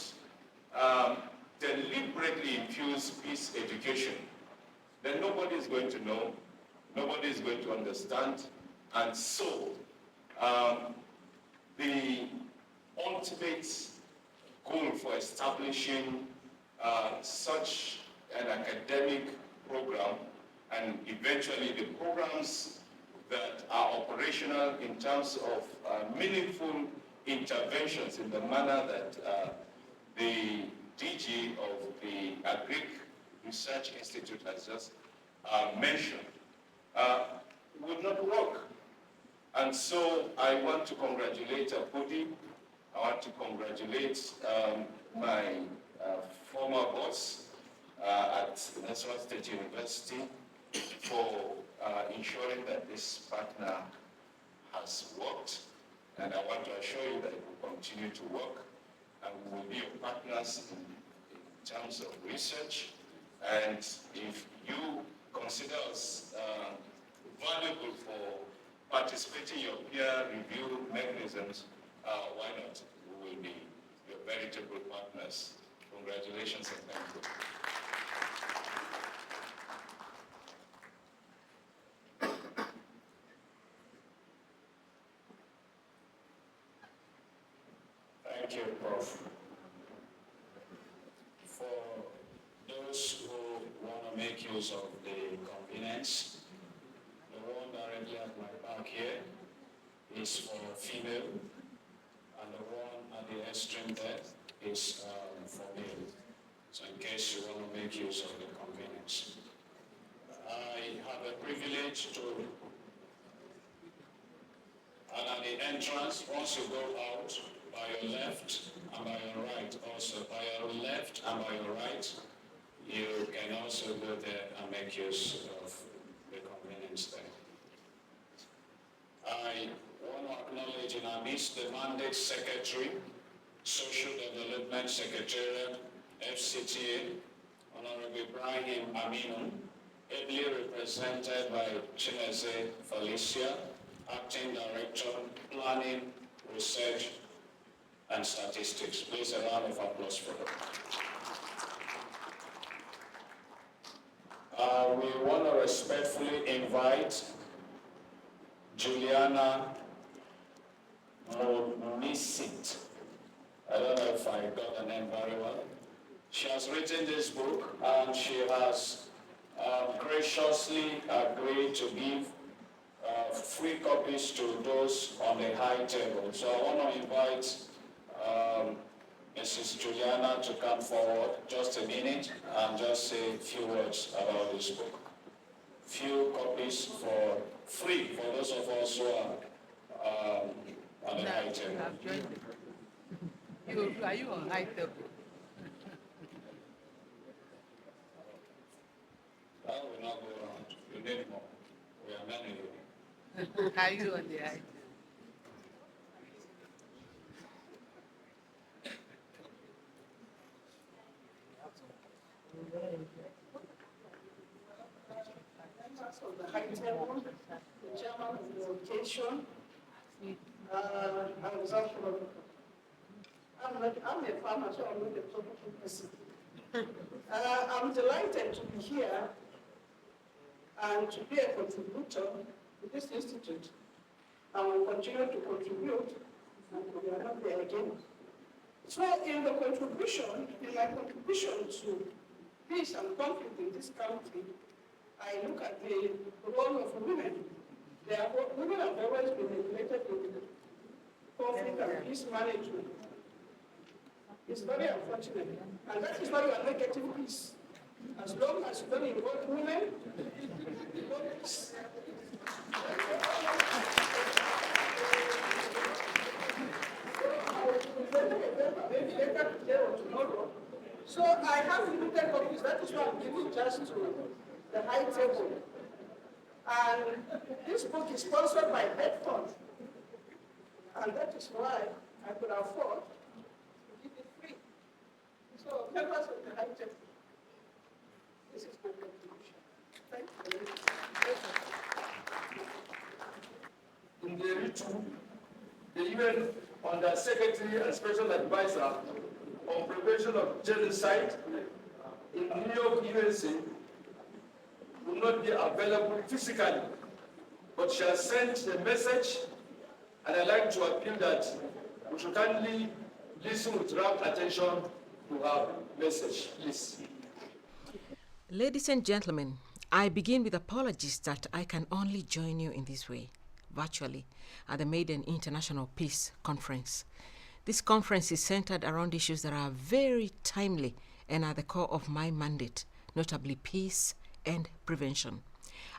Speaker 6: deliberately infuse peace education, then nobody is going to know, nobody is going to understand, and so the ultimate goal for establishing such an academic program, and eventually the programs that are operational in terms of meaningful interventions in the manner that the DG of the Agric Research Institute has just mentioned, would not work. And so I want to congratulate Apudi. I want to congratulate my former boss at the National State University for ensuring that this partner has worked. And I want to assure you that it will continue to work, and we will be your partners in terms of research. And if you consider us valuable for participating in your peer review mechanisms, why not? We will be your veritable partners. Congratulations and thank you. Thank you, Prof. For those who want to make use of the convenience, the one directly at my back here is for female, and the one at the extreme there is for male. So in case you want to make use of the convenience. I have a privilege to, and at the entrance, once you go out, by your left and by your right also, by your left and by your right, you can also go there and make use of the convenience there. I want to acknowledge in our midst the Mandate Secretary, Social Development Secretariat, FCTA, Honorable Ibrahim Aminu, ably represented by Chinese Felicia, Acting Director, Planning, Research, and Statistics. Please, a round of applause for them. We want to respectfully invite Juliana Monisit. I don't know if I got the name very well. She has written this book and she has graciously agreed to give free copies to those on the high table. So I want to invite Mrs. Juliana to come forward just a minute and just say a few words about this book. Few copies for free for those of us who are on the high table.
Speaker 7: Are you on high table?
Speaker 6: That will not go around. You need more. We are many.
Speaker 7: Are you on the high table?
Speaker 8: Of the high table, the chairman of the occasion, I'm a farmer, so I'm not a political person. I'm delighted to be here and to be a contributor to this institute. I will continue to contribute, and we are not there again. So in my contribution to peace and conflict in this country, I look at the role of women. Women have always been neglected in conflict and peace management. It's very unfortunate. And that is why you are not getting peace. As long as you don't involve women, you don't peace. Maybe later today or tomorrow. So I have limited copies. That is why I'm giving just to the high table. And this book is sponsored by Bedford. And that is why I could afford to give it free. So members of the high table, this is my contribution. Thank you.
Speaker 1: In the ritual, the UN under Secretary and Special Advisor on Prevention of Genocide in New York, USA, will not be available physically, but she has sent a message, and I'd like to appeal that we should kindly listen with rapt attention to her message, please.
Speaker 9: Ladies and gentlemen, I begin with apologies that I can only join you in this way, virtually, at the Maiden International Peace Conference. This conference is centered around issues that are very timely and at the core of my mandate, notably peace and prevention.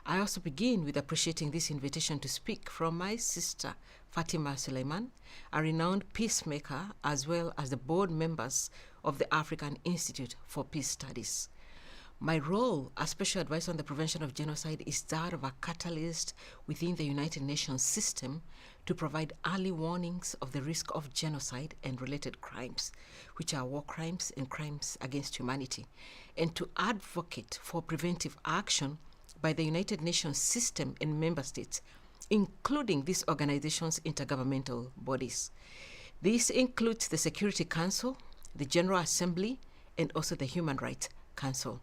Speaker 9: I also begin with appreciating this invitation to speak from my sister, Fatima Suleiman, a renowned peacemaker, as well as the board members of the African Institute for Peace Studies. My role as Special Advisor on the Prevention of Genocide is that of a catalyst within the United Nations system to provide early warnings of the risk of genocide and related crimes, which are war crimes and crimes against humanity, and to advocate for preventive action by the United Nations system and member states, including these organizations' intergovernmental bodies. This includes the Security Council, the General Assembly, and also the Human Rights Council.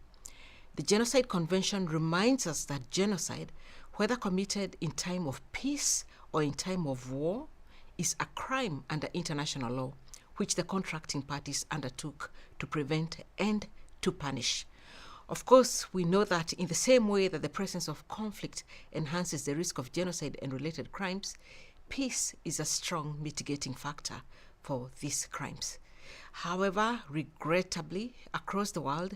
Speaker 9: The Genocide Convention reminds us that genocide, whether committed in time of peace or in time of war, is a crime under international law, which the contracting parties undertook to prevent and to punish. Of course, we know that in the same way that the presence of conflict enhances the risk of genocide and related crimes, peace is a strong mitigating factor for these crimes. However, regrettably, across the world,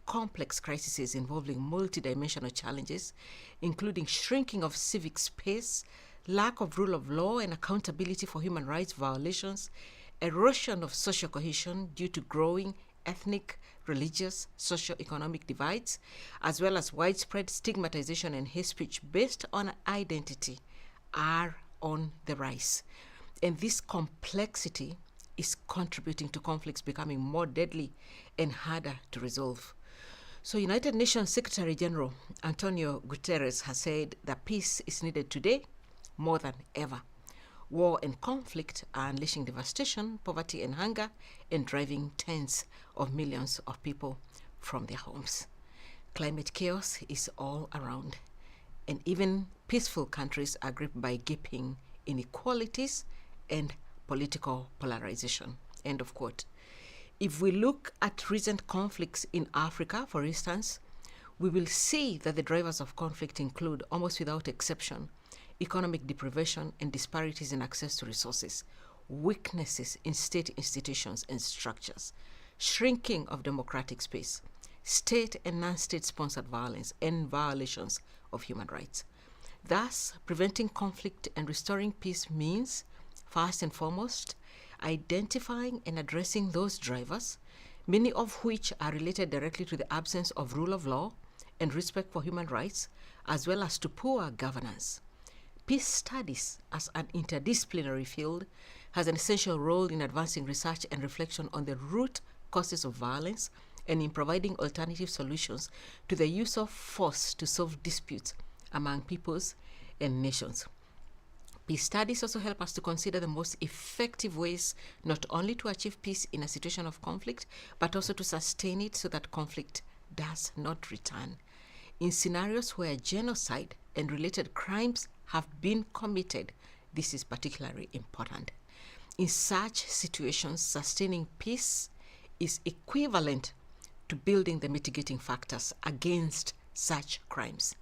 Speaker 9: complex crises involving multidimensional challenges, including shrinking of civic space, lack of rule of law and accountability for human rights violations, erosion of social cohesion due to growing ethnic, religious, socio-economic divides, as well as widespread stigmatization and hate speech based on identity, are on the rise. And this complexity is contributing to conflicts becoming more deadly and harder to resolve. So United Nations Secretary General Antonio Guterres has said that peace is needed today more than ever. War and conflict are unleashing devastation, poverty and hunger, and driving tens of millions of people from their homes. Climate chaos is all around, and even peaceful countries are gripped by gaping inequalities and political polarization. End of quote. If we look at recent conflicts in Africa, for instance, we will see that the drivers of conflict include, almost without exception, economic deprivation and disparities in access to resources, weaknesses in state institutions and structures, shrinking of democratic space, state and non-state sponsored violence, and violations of human rights. Thus, preventing conflict and restoring peace means, first and foremost, identifying and addressing those drivers, many of which are related directly to the absence of rule of law and respect for human rights, as well as to poor governance. Peace studies, as an interdisciplinary field, has an essential role in advancing research and reflection on the root causes of violence and in providing alternative solutions to the use of force to solve disputes among peoples and nations. Peace studies also help us to consider the most effective ways not only to achieve peace in a situation of conflict, but also to sustain it so that conflict does not return. In scenarios where genocide and related crimes have been committed, this is particularly important. In such situations, sustaining peace is equivalent to building the mitigating factors against such crimes.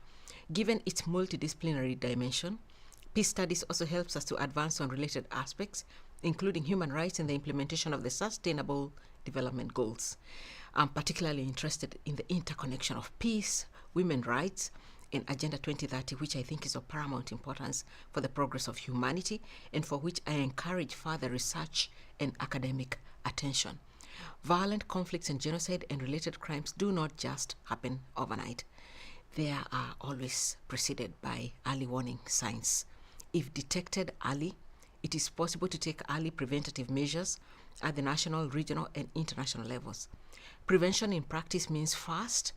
Speaker 9: Given its multidisciplinary dimension, peace studies also helps us to advance on related aspects, including human rights and the implementation of the Sustainable Development Goals. I'm particularly interested in the interconnection of peace, women's rights, and Agenda 2030, which I think is of paramount importance for the progress of humanity and for which I encourage further research and academic attention. Violent conflicts and genocide and related crimes do not just happen overnight. They are always preceded by early warning signs. If detected early, it is possible to take early preventative measures at the national, regional, and international levels. Prevention in practice means first,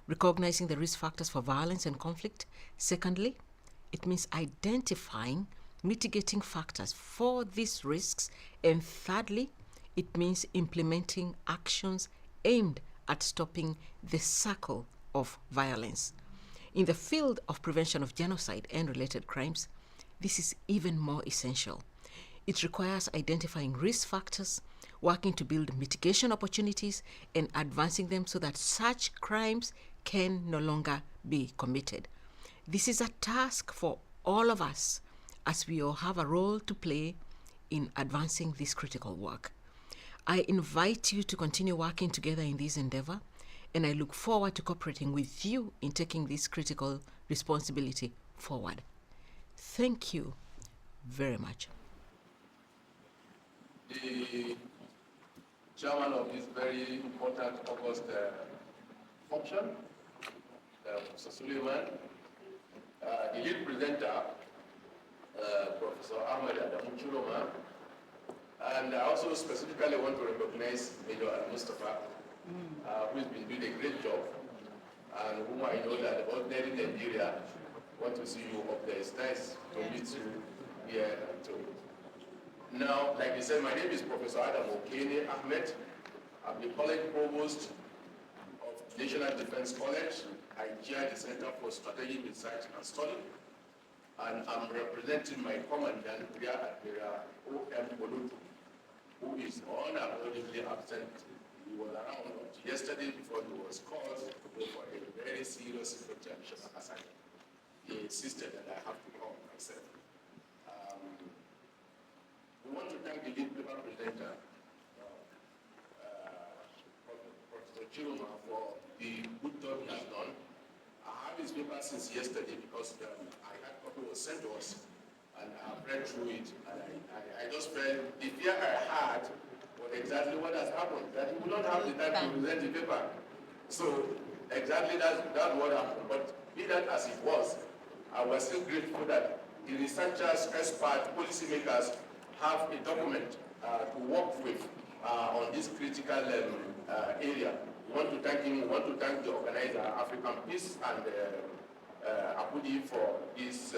Speaker 9: recognizing the risk factors for violence and conflict. Secondly, it means identifying mitigating factors for these risks. And thirdly, it means implementing actions aimed at stopping the cycle of violence. In the field of prevention of genocide and related crimes, this is even more essential. It requires identifying risk factors, working to build mitigation opportunities, and advancing them so that such crimes can no longer be committed. This is a task for all of us, as we all have a role to play in advancing this critical work. I invite you to continue working together in this endeavor, and I look forward to cooperating with you in taking this critical responsibility forward. Thank you very much.
Speaker 10: The chairman of this very important August function, Mr. Suleiman, the lead presenter, Professor Ahmed Adamu Chuloma, and I also specifically want to recognize Major Al-Mustafa, who's been doing a great job and whom I know that ordinary Nigeria want to see you up there. It's nice to meet you here too. Now, like I said, my name is Professor Adam Okene Ahmed. I'm the college provost of National Defense College. I chair the Center for Strategic Research and Study, and I'm representing my commandant, Rear Admiral O.M. Olutu, who is unavoidably absent. He was around yesterday before he was called to go for a very serious international assignment. He insisted that I have to come myself. We want to thank the lead paper presenter, Professor Chiroma, for the good job he has done. I have his paper since yesterday because I had copy was sent to us, and I have read through it, and I just felt the fear I had was exactly what has happened, that he would not have the time to present the paper. So exactly that's what happened. But be that as it was, I was still grateful that the researchers, experts, policymakers have a document to work with on this critical area. We want to thank him, we want to thank the organizer, African Peace, and Apudi for this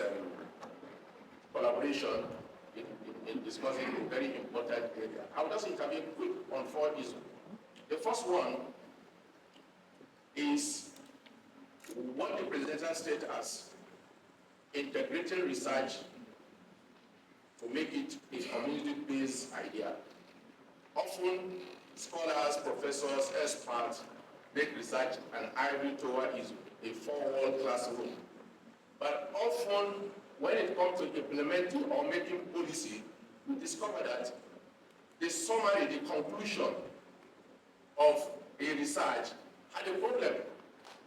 Speaker 10: collaboration in discussing a very important area. I will just intervene quick on 4 issues. The first one is what the presenter stated as integrating research to make it a community-based idea. Often, scholars, professors, experts make research an ivory tower is a 4-wall classroom. But often, when it comes to implementing or making policy, we discover that the summary, the conclusion of a research had a problem.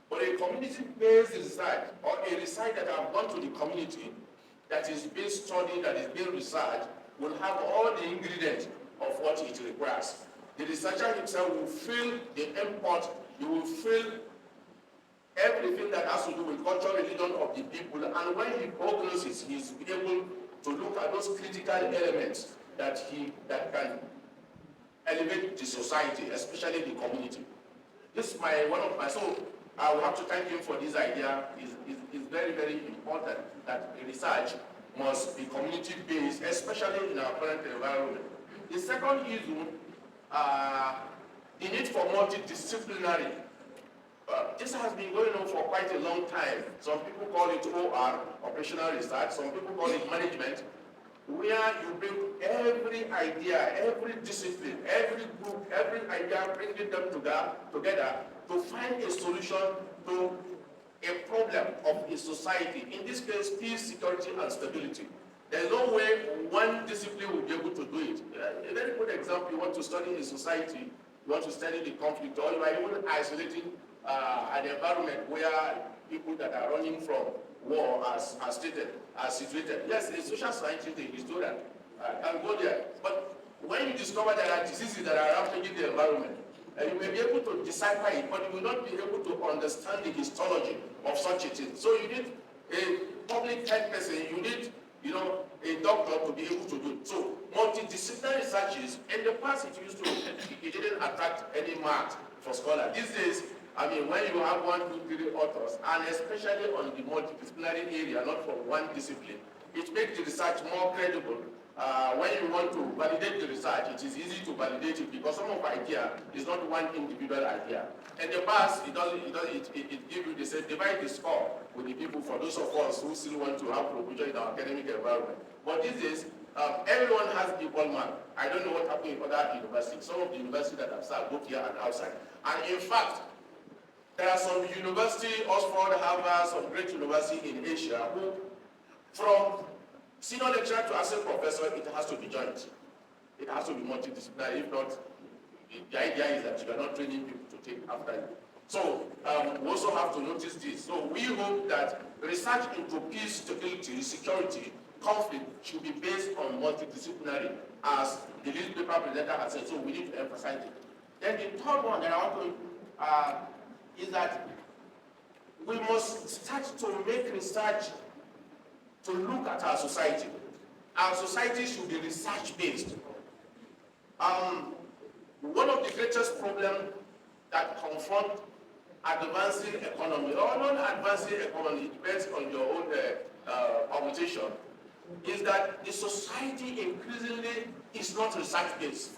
Speaker 10: But a community-based research, or a research that have gone to the community, that is being studied, that is being researched, will have all the ingredients of what it requires. The researcher himself will feel the import, he will feel everything that has to do with cultural religion of the people, and when he diagnoses, he is able to look at those critical elements that can elevate the society, especially the community. This is so I will have to thank him for this idea. It's very, very important that the research must be community-based, especially in our current environment. The second issue, the need for multidisciplinary. This has been going on for quite a long time. Some people call it OR, operational research. Some people call it management, where you bring every idea, every discipline, every group, every idea, bringing them together to find a solution to a problem of a society. In this case, peace, security, and stability. There's no way one discipline will be able to do it. A very good example, you want to study a society, you want to study the conflict, or you are even isolating an environment where people that are running from war are situated. Yes, a social scientist, a historian can go there. But when you discover there are diseases that are ravaging the environment, you may be able to decipher it, but you will not be able to understand the histology of such a thing. So you need a public health person, you need a doctor to be able to do it. So multidisciplinary researches, in the past it didn't attract any marks for scholars. These days, when you have 1, 2, 3 authors, and especially on the multidisciplinary area, not from one discipline, it makes the research more credible. When you want to validate the research, it is easy to validate it because some of the idea is not one individual idea. In the past, it gives you the same, divide the score with the people for those of us who still want to have provision in our academic environment. But these days, everyone has equal mark. I don't know what happened in other universities. Some of the universities that have started, both here and outside. And in fact, there are some universities, Oxford, Harvard, some great universities in Asia who, from senior lecturer to assistant professor, it has to be joint. It has to be multidisciplinary. If not, the idea is that you are not training people to take after you. So we also have to notice this. So we hope that research into peace, stability, security, conflict should be based on multidisciplinary, as the lead paper presenter has said. So we need to emphasize it. Then the third one that I want to is that we must start to make research to look at our society. Our society should be research-based. One of the greatest problems that confront advancing economy or non-advancing economy, it depends on your own computation, is that the society increasingly is not research-based.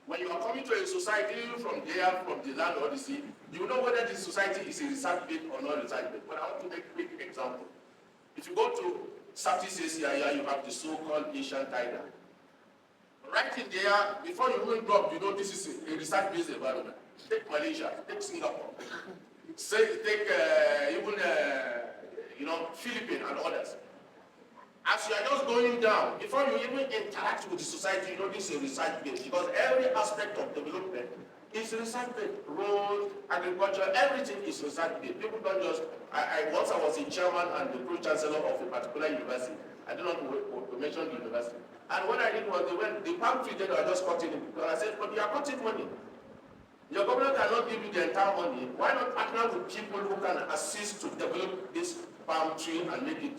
Speaker 10: When you are coming to a society from the land or the sea, you know whether this society is a research-based or not research-based. But I want to make a quick example. If you go to Southeast Asia, you have the so-called Asian tiger. Right in there, before you even drop, you know this is a research-based environment. Take Malaysia, take Singapore, take Philippines and others. As you are just going down, before you even interact with the society, you know this is a research base because every aspect of development is research based. Road, agriculture, everything is research based. People don't just. Once I was a chairman and the pro-chancellor of a particular university. I don't want to mention the university. And what I did was the palm tree they were just cutting it. Because I said, but you are cutting money. Your government cannot give you the entire money. Why not partner with people who can assist to develop this palm tree and make it,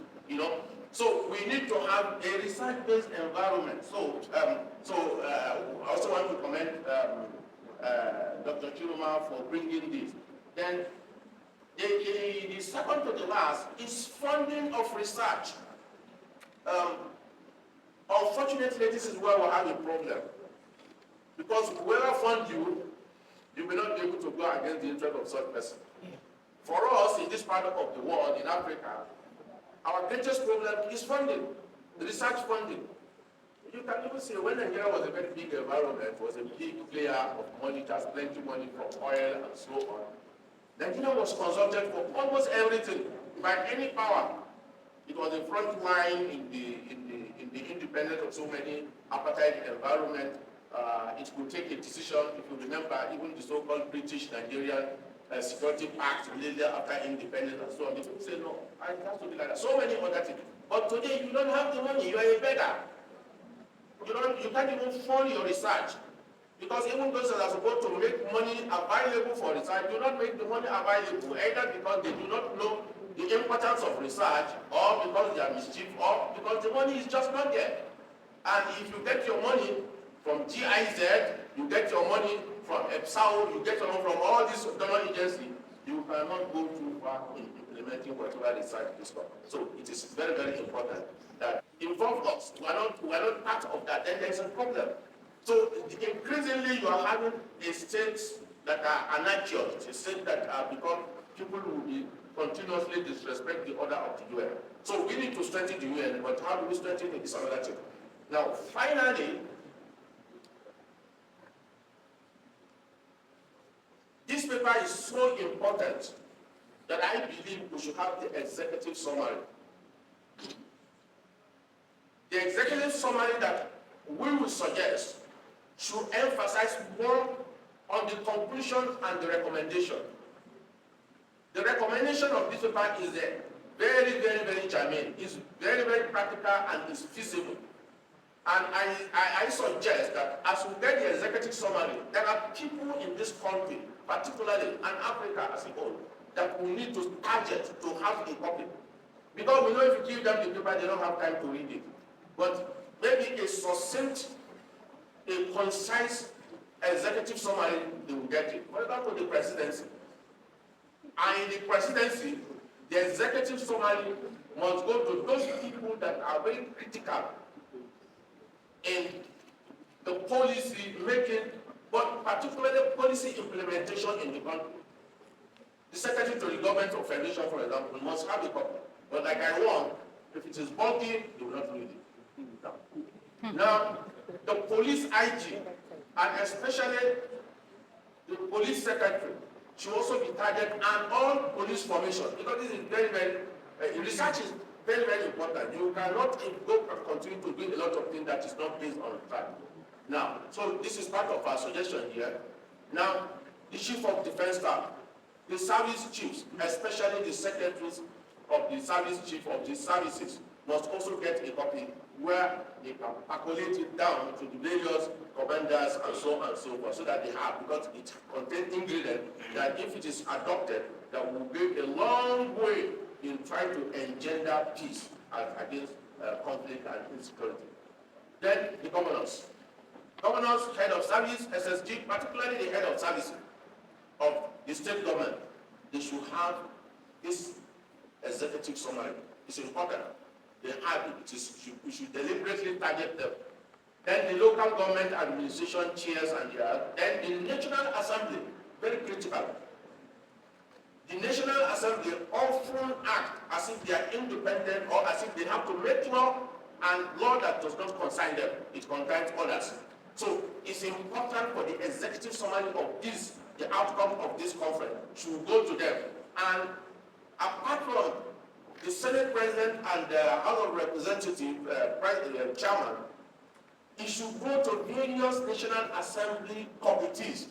Speaker 10: So we need to have a research-based environment. I also want to commend Dr. Chiruma for bringing this. Then the second to the last is funding of research. Unfortunately, this is where we have a problem. Because whoever funds you, you may not be able to go against the interest of such person. For us, in this part of the world, in Africa, our greatest problem is funding, research funding. You can even see when Nigeria was a very big environment, was a big player of money, it has plenty of money from oil and so on. Nigeria was consulted for almost everything by any power. It was a front line in the independence of so many apartheid environment. It could take a decision, if you remember, even the so-called British-Nigerian Security Pact immediately after independence and so on. They would say, no, it has to be like that. So many other things. But today, you don't have the money. You are a beggar. You can't even fund your research. Because even those that are supposed to make money available for research do not make the money available, either because they do not know the importance of research, or because they are mischief, or because the money is just not there. And if you get your money from GIZ, you get your money from EPSAO, you get your money from all these donor agencies, you cannot go too far in implementing whatever research is done. So it is very, very important that involve us. We are not part of that, then there's a problem. So increasingly you are having a states that are anarchists, a state that are become people who will be continuously disrespect the order of the UN. So we need to strengthen the UN, but how do we strengthen it is another thing. Now, finally, this paper is so important that I believe we should have the executive summary. The executive summary that we will suggest should emphasize more on the conclusion and the recommendation. The recommendation of this paper is very, very, very germane. It's very, very practical and it's feasible. And I suggest that as we get the executive summary, there are people in this country, particularly and Africa as a whole, that we need to target to have a copy. Because we know if you give them the paper, they don't have time to read it. But maybe a succinct, a concise executive summary, they will get it. For example, the presidency. And in the presidency, the executive summary must go to those people that are very critical in the policy making, but particularly policy implementation in the country. The secretary to the government of federation, for example, must have a copy. But like I warned, if it is bulky, they will not read it. Now, the police IG, and especially the police secretary, should also be targeted, and all police formation, because this is very, very, research is very, very important. You cannot go and continue to do a lot of things that is not based on fact. Now, so this is part of our suggestion here. Now, the chief of defense staff, the service chiefs, especially the secretaries of the service chief of the services, must also get a copy where they can percolate it down to the various commanders and so on and so forth, so that they have, because it contains ingredients that if it is adopted, that will go a long way in trying to engender peace against conflict and insecurity. Then the governors. Governors, head of service, SSG, particularly the head of service of the state government, they should have this executive summary. It's important. They have it. We should deliberately target them. Then the local government administration chairs and then the National Assembly, very critical. The National Assembly often act as if they are independent or as if they have to make law, and law that does not concern them, it concerns others. So it's important for the executive summary of this, the outcome of this conference, should go to them. And apart from the Senate President and the House of Representatives Chairman, it should go to various National Assembly committees.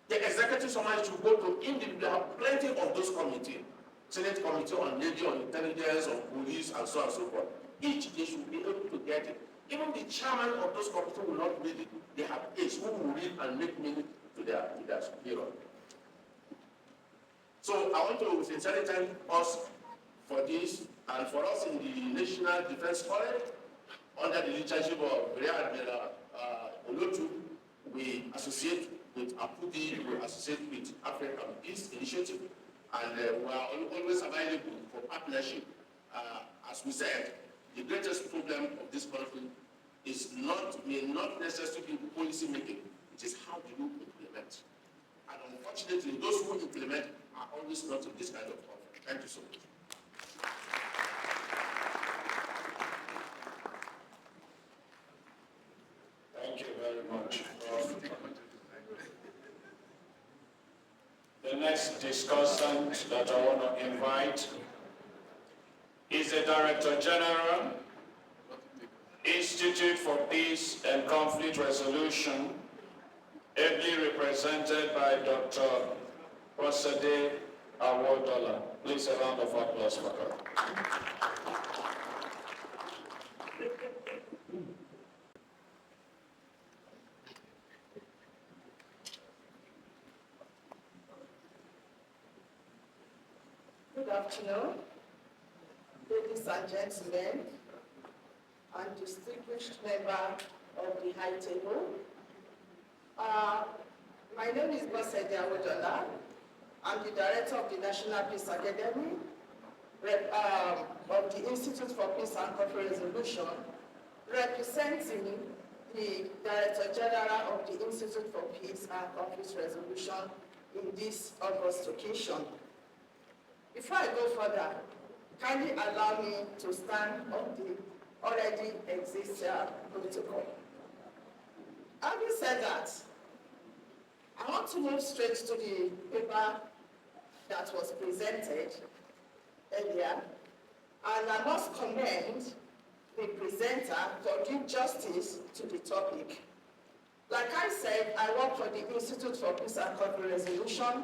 Speaker 10: The executive summary should go to individual. There are plenty of those committees. Senate Committee on Navy, on Intelligence, on Police, and so on and so forth. Each, they should be able to get it. Even the chairman of those committees will not read it. They have aides who will read and make meaning to their superior. So I want to sincerely thank us for this, and for us in the National Defense College, under the leadership of Rear Admiral Olotu, we associate with APUDI, we associate with African Peace Initiative, and we are always available for partnership. As we said, the greatest problem of this country may not necessarily be policy making. It is how do you implement. And unfortunately, those who implement are always not in this kind of conference. Thank you so much.
Speaker 2: Thank you very much. The next discussant that I want to invite is the Director General, Institute for Peace and Conflict Resolution, ably represented by Dr. Rosade Awodola. Please, a round of applause for her.
Speaker 8: Good afternoon, ladies and gentlemen, and distinguished member of the high table. My name is Bosede Awodola. I'm the director of the National Peace Academy, of the Institute for Peace and Conflict Resolution, representing the Director General of the Institute for Peace and Conflict Resolution in this August occasion. Before I go further, kindly allow me to stand on the already existing protocol. Having said that, I want to move straight to the paper that was presented earlier, and I must commend the presenter for giving justice to the topic. Like I said, I work for the Institute for Peace and Conflict Resolution,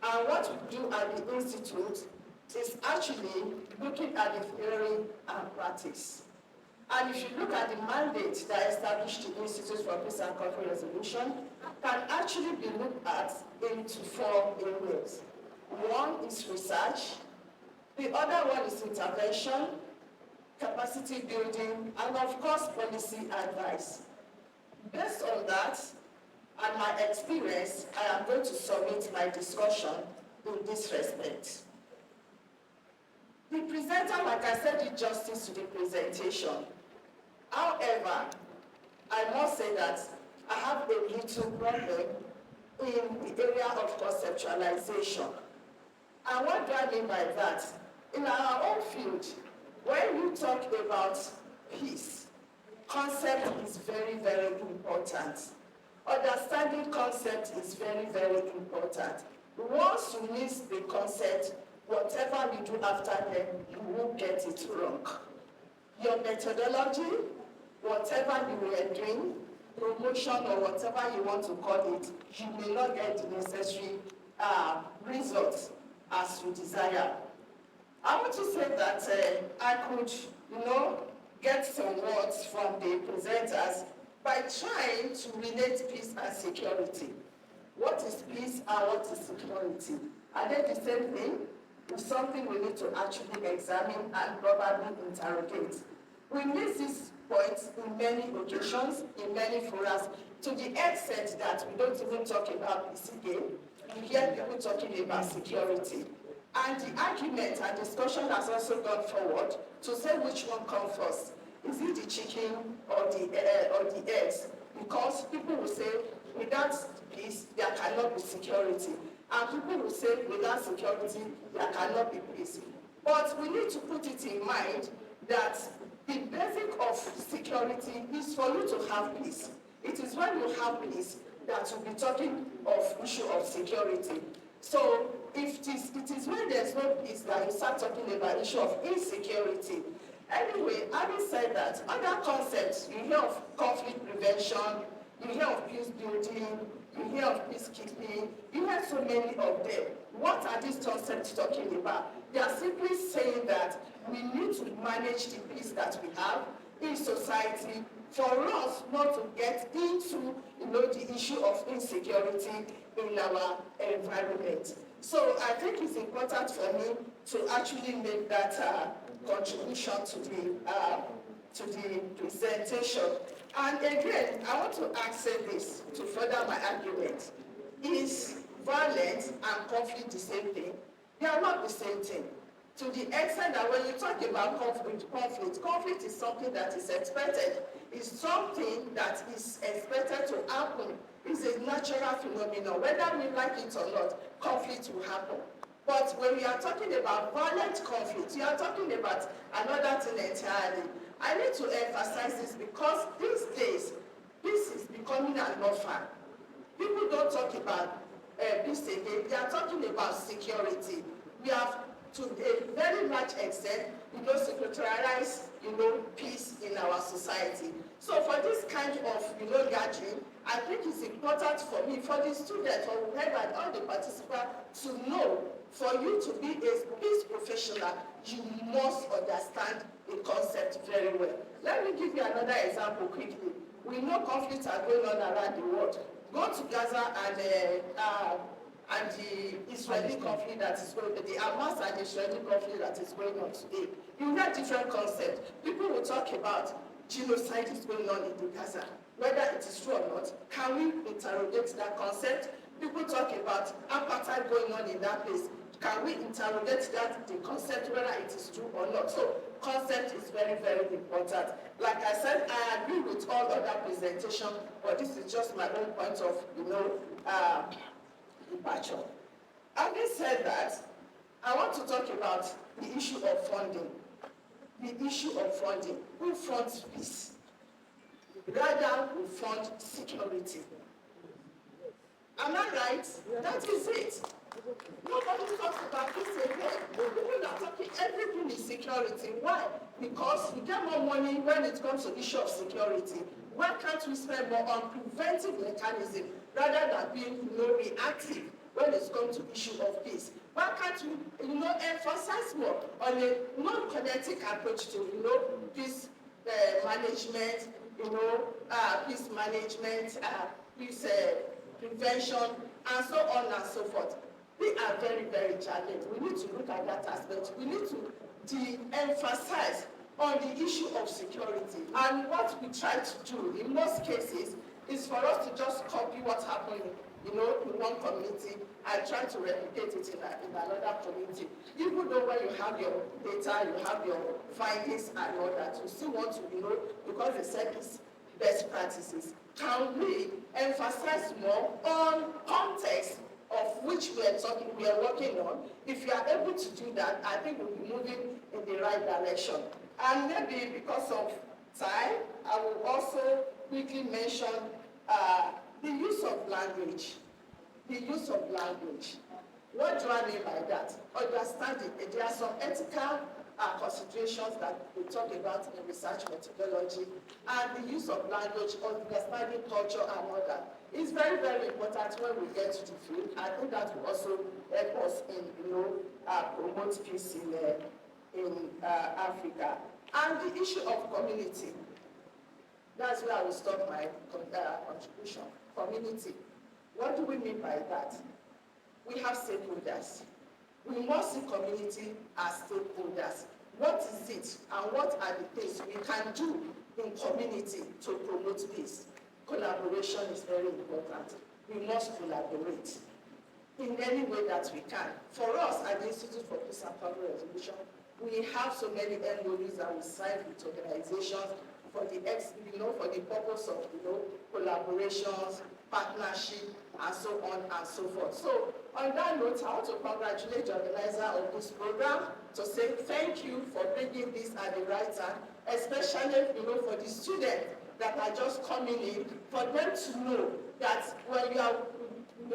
Speaker 8: and what we do at the Institute is actually looking at the theory and practice. And if you look at the mandate that established the Institute for Peace and Conflict Resolution, can actually be looked at into 4 areas. One is research, the other one is intervention, capacity building, and of course, policy advice. Based on that, and my experience, I am going to submit my discussion in this respect. The presenter, like I said, did justice to the presentation. However, I must say that I have a little problem in the area of conceptualization. And what do I mean by that? In our own field, when you talk about peace, concept is very, very important. Understanding concept is very, very important. Once you miss the concept, whatever you do after them, you will get it wrong. Your methodology, whatever you were doing, promotion or whatever you want to call it, you may not get the necessary results as you desire. I want to say that I could, get some words from the presenters by trying to relate peace and security. What is peace and what is security? Are they the same thing? It's something we need to actually examine and probably interrogate. We miss this point in many occasions, in many forums, to the extent that we don't even talk about peace again. you hear people talking about security. And the argument and discussion has also gone forward to say which one comes first. Is it the chicken or the eggs? Because people will say, without peace, there cannot be security. And people will say, without security, there cannot be peace. But we need to put it in mind that the basic of security is for you to have peace. It is when you have peace that you'll be talking of issue of security. So if it is when there's no peace that you start talking about issue of insecurity. Anyway, having said that, other concepts, you hear of conflict prevention, you hear of peace building, you hear of peacekeeping, you hear so many of them. What are these concepts talking about? They are simply saying that we need to manage the peace that we have in society for us not to get into the issue of insecurity in our environment. So I think it's important for me to actually make that contribution to the presentation. And again, I want to answer this to further my argument. Is violence and conflict the same thing? They are not the same thing. To the extent that when you talk about conflict is something that is expected. It's something that is expected to happen. It's a natural phenomenon. Whether we like it or not, conflict will happen. But when we are talking about violent conflict, we are talking about another thing entirely. I need to emphasize this because these days, peace is becoming an offer. People don't talk about peace again. They are talking about security. We have, to a very large extent, secularized, peace in our society. So for this kind of, gathering, I think it's important for me, for the students, or whoever, and all the participants, to know, for you to be a peace professional, you must understand the concept very well. Let me give you another example quickly. We know conflicts are going on around the world. Go to Gaza and the Israeli conflict that is going on, the Hamas and the Israeli conflict that is going on today. You have different concepts. People will talk about genocide is going on in the Gaza. Whether it is true or not, can we interrogate that concept? People talk about apartheid going on in that place. Can we interrogate the concept, whether it is true or not? So concept is very, very important. Like I said, I agree with all other presentations, but this is just my own point of, departure. Having said that, I want to talk about the issue of funding. The issue of funding. Who funds peace? Rather, who fund security? Am I right? That is it. Nobody talks about this again. People are talking everything is security. Why? Because we get more money when it comes to issue of security. Why can't we spend more on preventive mechanism rather than being reactive when it comes to issue of peace? Why can't we emphasize more on a non-kinetic approach to peace management, peace management, peace prevention, and so on and so forth? We are very, very challenged. We need to look at that aspect. We need to de-emphasize on the issue of security. And what we try to do in most cases is for us to just copy what's happening, in one community and try to replicate it in another community. Even though when you have your data, you have your findings and all that, you still want to, because they said it's best practices. Can we emphasize more on context of which we are working on? If you are able to do that, I think we'll be moving in the right direction. And maybe because of time, I will also quickly mention the use of language. The use of language. What do I mean by that? Understanding. There are some ethical considerations that we talk about in research methodology, and the use of language, understanding culture and all that. It's very, very important when we get to the field. I think that will also help us in, promote peace in Africa. And the issue of community. That's where I will stop my contribution. Community. What do we mean by that? We have stakeholders. We must see community as stakeholders. What is it and what are the things we can do in community to promote peace? Collaboration is very important. We must collaborate. in any way that we can. For us at the Institute for Peace and Conflict Resolution, we have so many MOUs that we sign with organizations for the for the purpose of collaborations, partnership, and so on and so forth. So on that note, I want to congratulate the organizer of this program to say thank you for bringing this at the right time, especially for the students that are just coming in, for them to know that when you are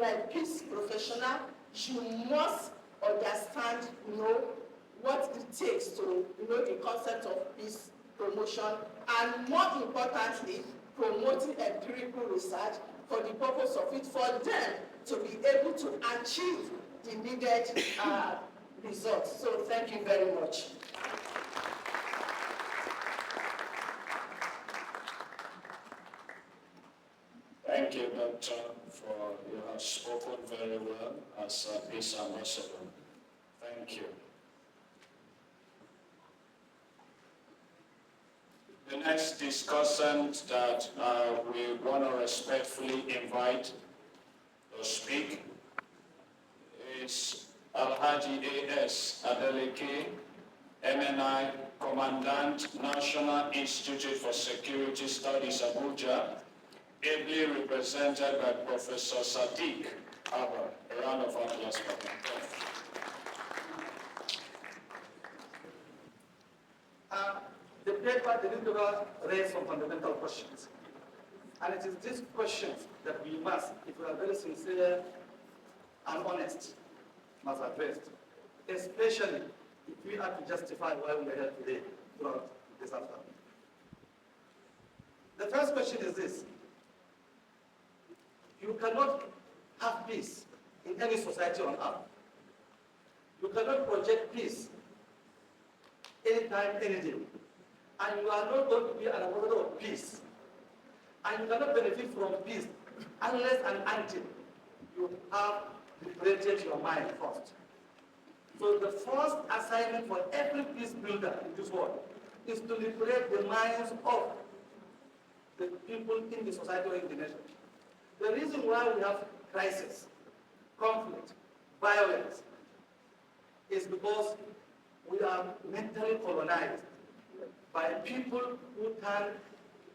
Speaker 8: a peace professional, you must understand what it takes to the concept of peace promotion, and more importantly, promoting empirical research for the purpose of it, for them to be able to achieve the needed results. So thank you very much.
Speaker 2: Thank you, Doctor, for you have spoken very well as a peace ambassador. Thank you. The next discussant that we want to respectfully invite to speak is Alhaji A.S. Adeleke, MNI, Commandant, National Institute for Security Studies, Abuja, ably represented by Professor Sadiq Abba. A round of applause for him.
Speaker 11: The paper, the newspaper, raised some fundamental questions. And it is these questions that we must, if we are very sincere and honest, must address, especially if we are to justify why we are here today throughout this afternoon. The first question is this: you cannot have peace in any society on earth. You cannot project peace anytime, any day. And you are not going to be an ambassador of peace. And you cannot benefit from peace unless and until you have liberated your mind first. So the first assignment for every peace builder in this world is to liberate the minds of the people in the society or in the nation. The reason why we have crisis, conflict, violence, is because we are mentally colonized by people who turn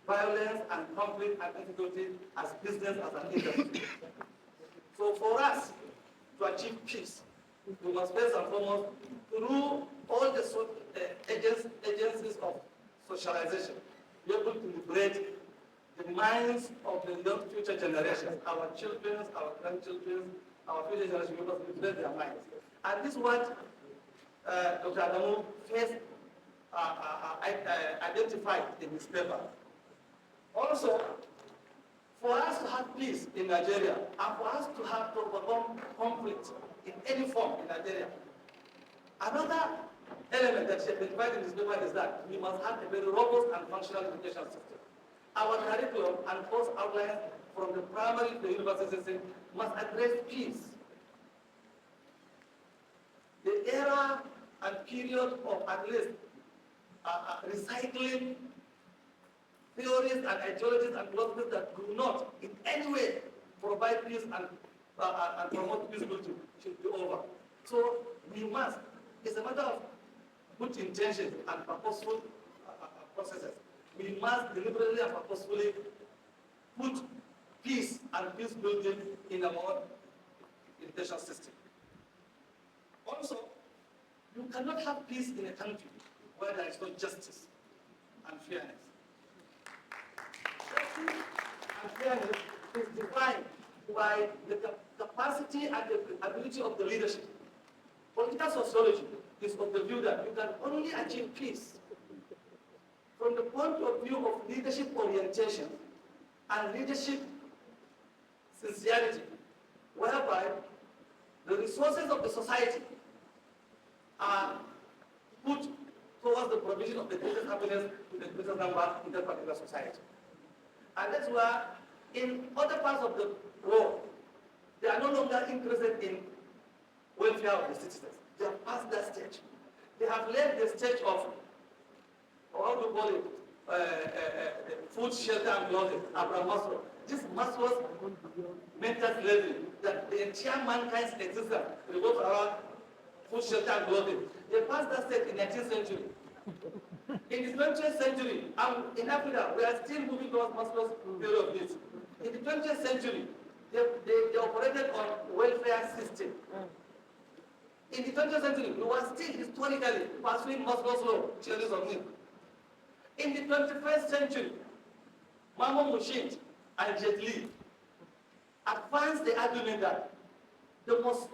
Speaker 11: violence and conflict and insecurity as business, as an industry. So for us to achieve peace, we must first and foremost, through all the agencies of socialization, be able to liberate the minds of the young future generations, our children, our grandchildren, our future generations, we must liberate their minds. And this is what Dr. Adamu first identified in his paper. Also, for us to have peace in Nigeria, and for us to have to overcome conflict in any form in Nigeria, another element that he identified in his paper is that we must have a very robust and functional education system. Our curriculum and course outlines from the primary to the university system must address peace. The era and period of at least recycling theories and ideologies and philosophies that do not in any way provide peace and promote peace building should be over. So we must, it's a matter of good intention and purposeful processes. We must deliberately and purposefully put peace and peace building in our education system. Also, you cannot have peace in a country where there is no justice and fairness. Justice and fairness is defined by the capacity and the ability of the leadership. Political sociology is of the view that you can only achieve peace from the point of view of leadership orientation and leadership sincerity, whereby the resources of the society are put towards the provision of the greatest happiness to the greatest number in that particular society. And that's why in other parts of the world, they are no longer interested in welfare of the citizens. They have passed that stage. They have left the stage of, or how do you call it, food, shelter, and clothing, Abraham Maslow. This Maslow's mental slavery, that the entire mankind's existence revolves around food, shelter, and clothing. They passed that state in the 19th century. In the 20th century, in Africa, we are still moving towards Maslow's theory of needs. In the 20th century, they operated on welfare system. In the 20th century, we were still historically pursuing Maslow's law, theories of need. In the 21st century, Mahmoud Mushid and Jet Li advanced the argument that the most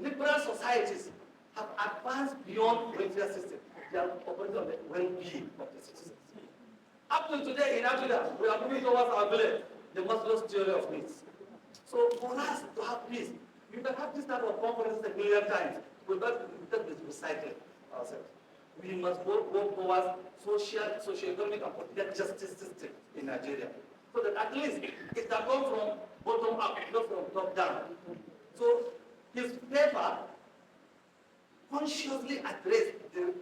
Speaker 11: liberal societies have advanced beyond welfare system. They are operating on the well-being of the citizens. Up to today in Africa, we are moving towards our village, the Maslow's theory of needs. So for us to have peace, you can have this type of conferences a million times without recycling ourselves. We must work towards socio-economic and political justice system in Nigeria. So that at least it can come from bottom up, not from top down. So his paper consciously addressed the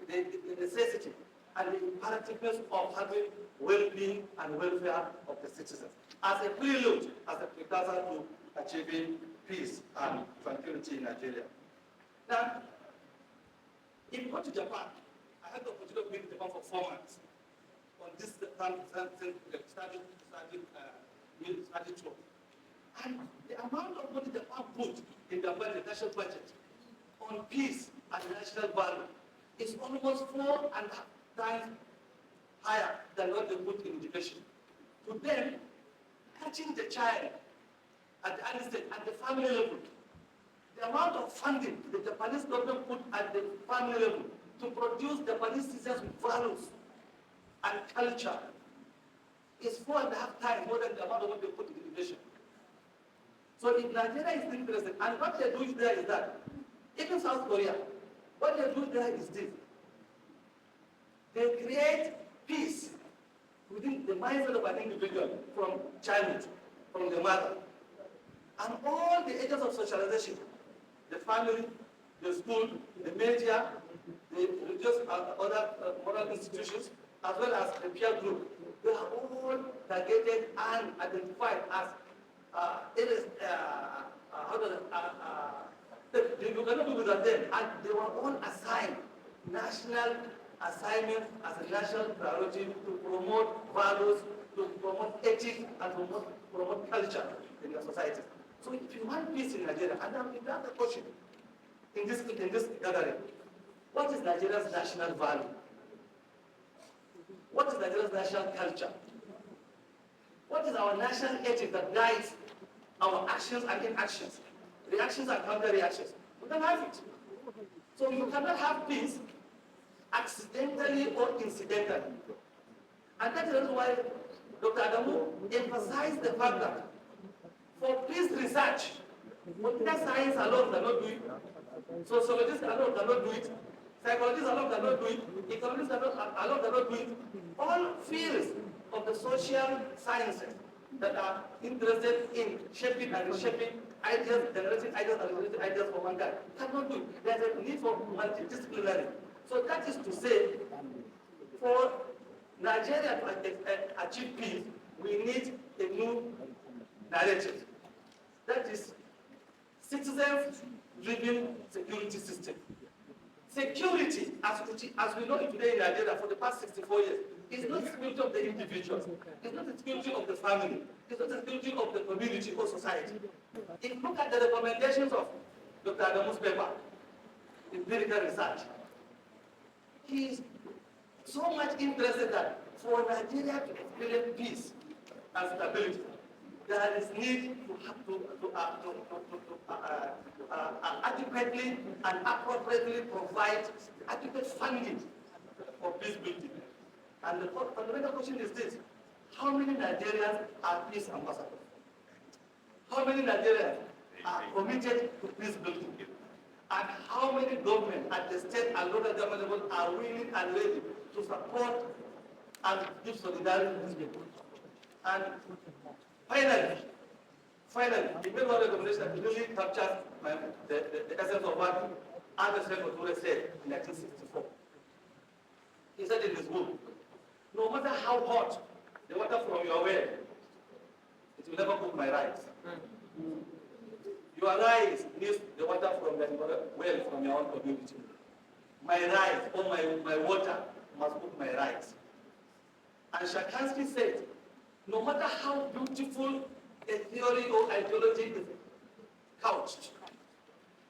Speaker 11: necessity and the imperativeness of having well-being and welfare of the citizens as a prelude, as a precursor to achieving peace and tranquility in Nigeria. Now, if you go to Japan, I had the opportunity of being in Japan for 4 months on this study tour. And the amount of money Japan put in the budget, national budget, on peace and national value is almost 4.5 times higher than what they put in education. To them, catching the child at the early stage, at the family level, the amount of funding the Japanese government put at the family level to produce Japanese citizens with values and culture is 4.5 times more than the amount of what they put in education. So if Nigeria is interested, and what they're doing there is that, even South Korea, what they do there is this. They create peace within the mindset of an individual from childhood, from the mother. And all the areas of socialization, the family, the school, the media, the religious and other moral institutions, as well as the peer group, they are all targeted and identified as you cannot do without them, and they were all assigned national assignment as a national priority to promote values, to promote ethics, and to promote culture in your society. So if you want peace in Nigeria, and I'm in that question in this gathering, what is Nigeria's national value? What is Nigeria's national culture? What is our national ethic that guides our actions and inactions, reactions and counter-reactions? We don't have it. So you cannot have peace accidentally or incidentally. And that is why Dr. Adamu emphasized the fact that for peace research, political science alone cannot do it, sociologists alone cannot do it, psychologists alone cannot do it, economists alone cannot do it. All fields of the social sciences that are interested in shaping and reshaping ideas, generating ideas and generating ideas for mankind cannot do it. There's a need for multidisciplinary. So that is to say, for Nigeria to achieve peace, we need a new narrative. That is citizens-driven security system. Security, as we know it today in Nigeria for the past 64 years, is not the security of the individual. It's not the security of the family. It's not the security of the community or society. If you look at the recommendations of Dr. Adamu's paper, empirical research, he is so much interested that for Nigeria to experience peace and stability, there is need to adequately and appropriately provide adequate funding for peace building. And the fundamental question is this: how many Nigerians are peace ambassadors? How many Nigerians are committed to peace building? And how many governments at the state and local government level are willing and ready to support and give solidarity to these people? And finally, the made one recommendation that really captures the essence of what Anderson Oture said in 1964. He said in his book, no matter how hot the water from your well, it will never cook my rice. Your rice needs the water from the well from your own community. My rice or my water must cook my rice. And Shakansky said, no matter how beautiful a theory or ideology is couched,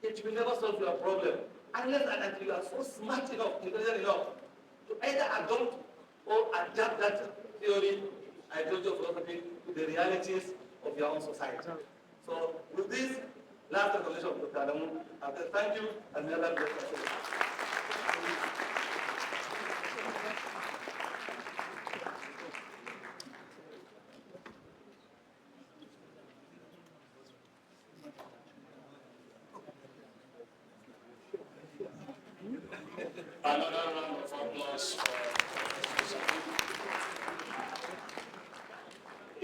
Speaker 11: it will never solve your problem unless and until you are so smart enough, intelligent enough to either adopt or adapt that theory, ideology, or philosophy to the realities of your own society. So with this last recommendation of Dr. Adamu, I say thank you and may Allah bless you.
Speaker 2: Another round of applause for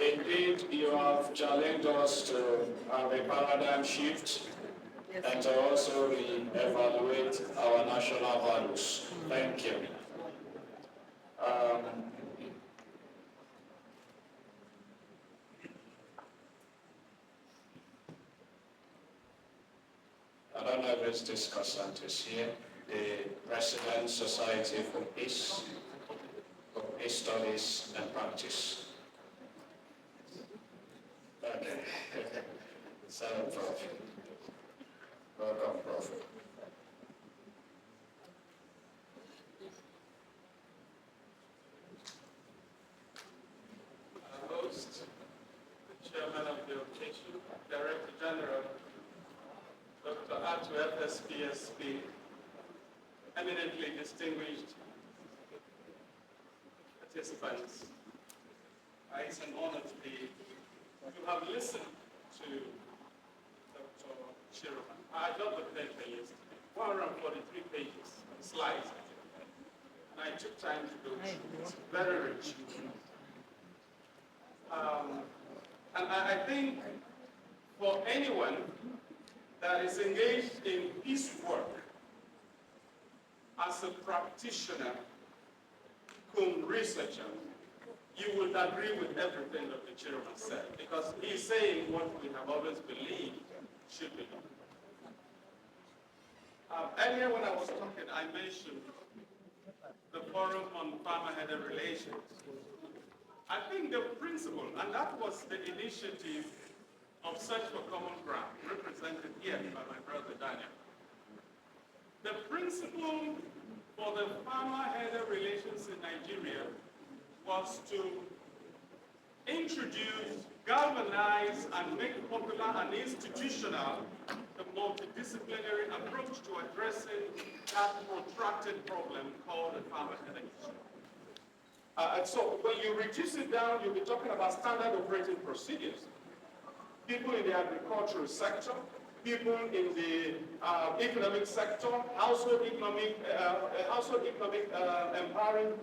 Speaker 2: Indeed, you have challenged us to have a paradigm shift and to also re-evaluate our national values. Thank you. I don't know if this discussant is here. The President Society for Peace Studies and Practice. Okay. Seven Prophet. Welcome, Prophet.
Speaker 12: Host, the Chairman of the occasion, Director General, Dr. Atu FSPSP, eminently distinguished participants. It's an honor to have listened to Dr. Chiroma. I got the paper yesterday, 143 pages, slides, and I took time to go through. It's very rich. And I think for anyone that is engaged in peace work as a practitioner, cum researcher, you would agree with everything Dr. Chiroma said, because he's saying what we have always believed should be done. Earlier when I was talking, I mentioned the Forum on Farmer-Headed Relations. I think the principle, and that was the initiative of Search for Common Ground, represented here by my brother Daniel. The principle for the farmer-headed relations in Nigeria was to introduce, galvanize, and make popular and institutional the multidisciplinary approach to addressing that protracted problem called the farmer-headed issue. And so when you reduce it down, you'll be talking about standard operating procedures. People in the agricultural sector, people in the economic sector, household economic empowering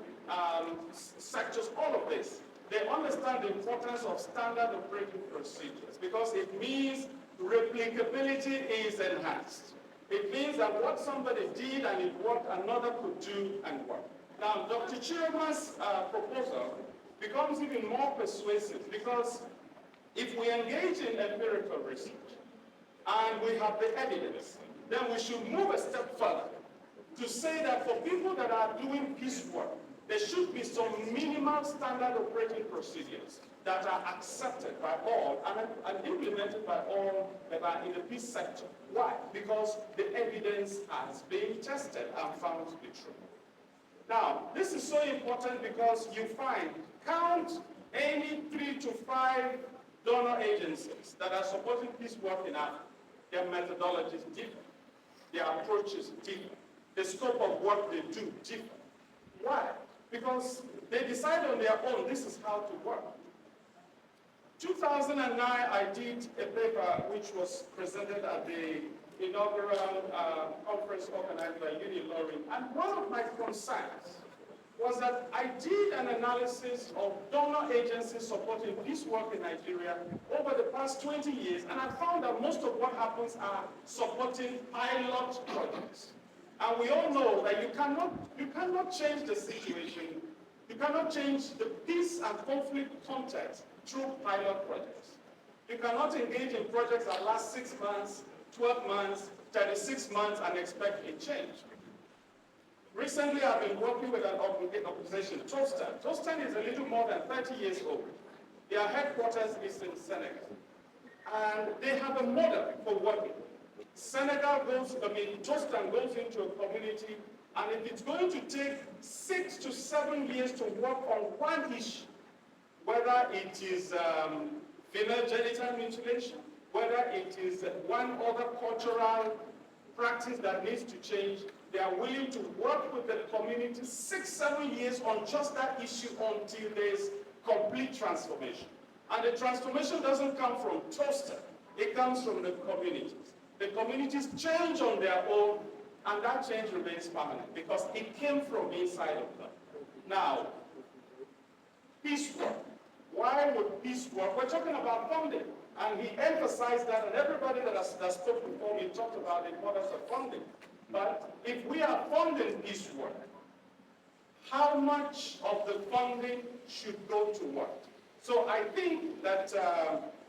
Speaker 12: sectors, all of this. They understand the importance of standard operating procedures because it means replicability is enhanced. It means that what somebody did and it worked, another could do and work. Now, Dr. Chiroma's proposal becomes even more persuasive because if we engage in empirical research and we have the evidence, then we should move a step further to say that for people that are doing peace work, there should be some minimal standard operating procedures that are accepted by all and implemented by all that are in the peace sector. Why? Because the evidence has been tested and found to be true. Now, this is so important because you find, count any 3 to 5 donor agencies that are supporting peace work in Africa. Their methodologies differ. Their approaches differ. The scope of work they do differ. Why? Because they decide on their own, this is how to work. 2009, I did a paper which was presented at the inaugural conference organized by Unilorin, and one of my concerns was that I did an analysis of donor agencies supporting peace work in Nigeria over the past 20 years, and I found that most of what happens are supporting pilot projects. And we all know that you cannot change the situation You cannot change the peace and conflict context through pilot projects. You cannot engage in projects that last 6 months, 12 months, 36 months and expect a change. Recently, I've been working with an organization, Tostan. Tostan is a little more than 30 years old. Their headquarters is in Senegal. And they have a model for working. Tostan goes into a community, and if it's going to take 6 to 7 years to work on one issue, whether it is female genital mutilation, whether it is one other cultural practice that needs to change, they are willing to work with the community 6, 7 years on just that issue until there's complete transformation. And the transformation doesn't come from Toaster, it comes from the communities. The communities change on their own, and that change remains permanent because it came from inside of them. Now, peace work. Why would peace work? We're talking about funding. And he emphasized that, and everybody that spoke before me talked about the importance of funding. But if we are funding peace work, how much of the funding should go to what? So I think that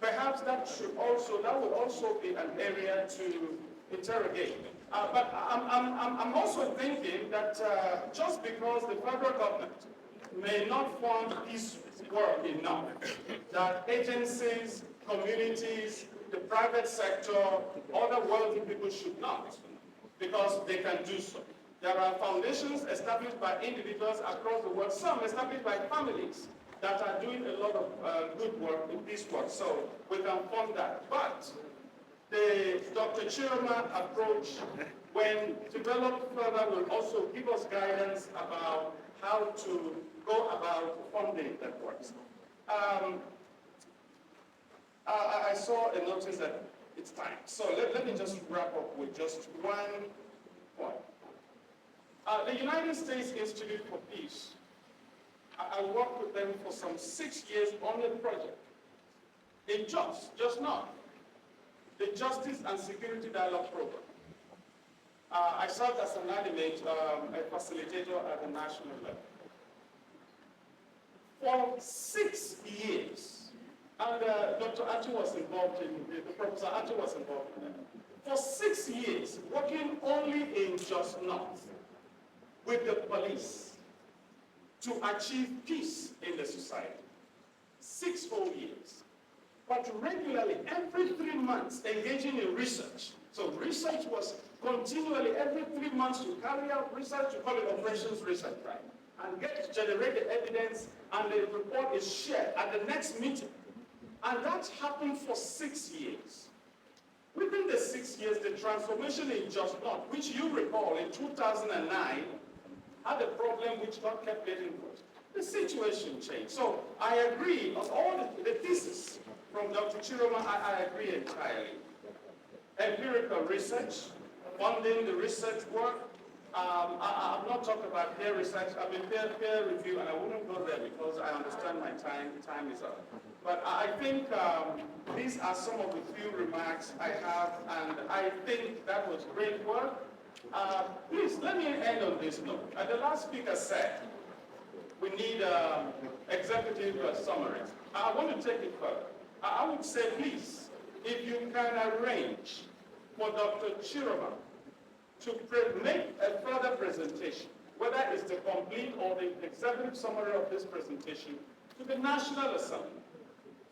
Speaker 12: perhaps that would also be an area to interrogate. But I'm also thinking that just because the federal government may not fund peace work enough, that agencies, communities, the private sector, other wealthy people should not, because they can do so. There are foundations established by individuals across the world, some established by families that are doing a lot of good work in peace work, so we can fund that. But the Dr. Chiroma approach, when developed further, will also give us guidance about how to go about funding that works. I saw a notice that it's time. So let me just wrap up with just one point. The United States Institute for Peace, I worked with them for some 6 years on a project. In just not, the Justice and Security Dialogue Program. I served as an animate, a facilitator at the national level. For 6 years, and Dr. Atu was involved in, Professor Atu was involved in that. For 6 years, working only in Just North with the police to achieve peace in the society. 6 whole years. But regularly, every 3 months, engaging in research. So research was continually, every 3 months, to carry out research, to call it operations research, right? And generate the evidence, and the report is shared at the next meeting. And that happened for 6 years. Within the 6 years, the transformation in Just Not, which you recall in 2009, had a problem which God kept getting worse. The situation changed. So I agree on all the thesis from Dr. Chiroma, I agree entirely. Empirical research, funding the research work. I'm not talking about peer research, I mean peer review, and I wouldn't go there because I understand my time is up. But I think these are some of the few remarks I have, and I think that was great work. Please, let me end on this note. The last speaker said we need executive summaries. I want to take it further. I would say, please, if you can arrange for Dr. Chiroma to make a further presentation, whether it's the complete or the executive summary of this presentation, to the National Assembly.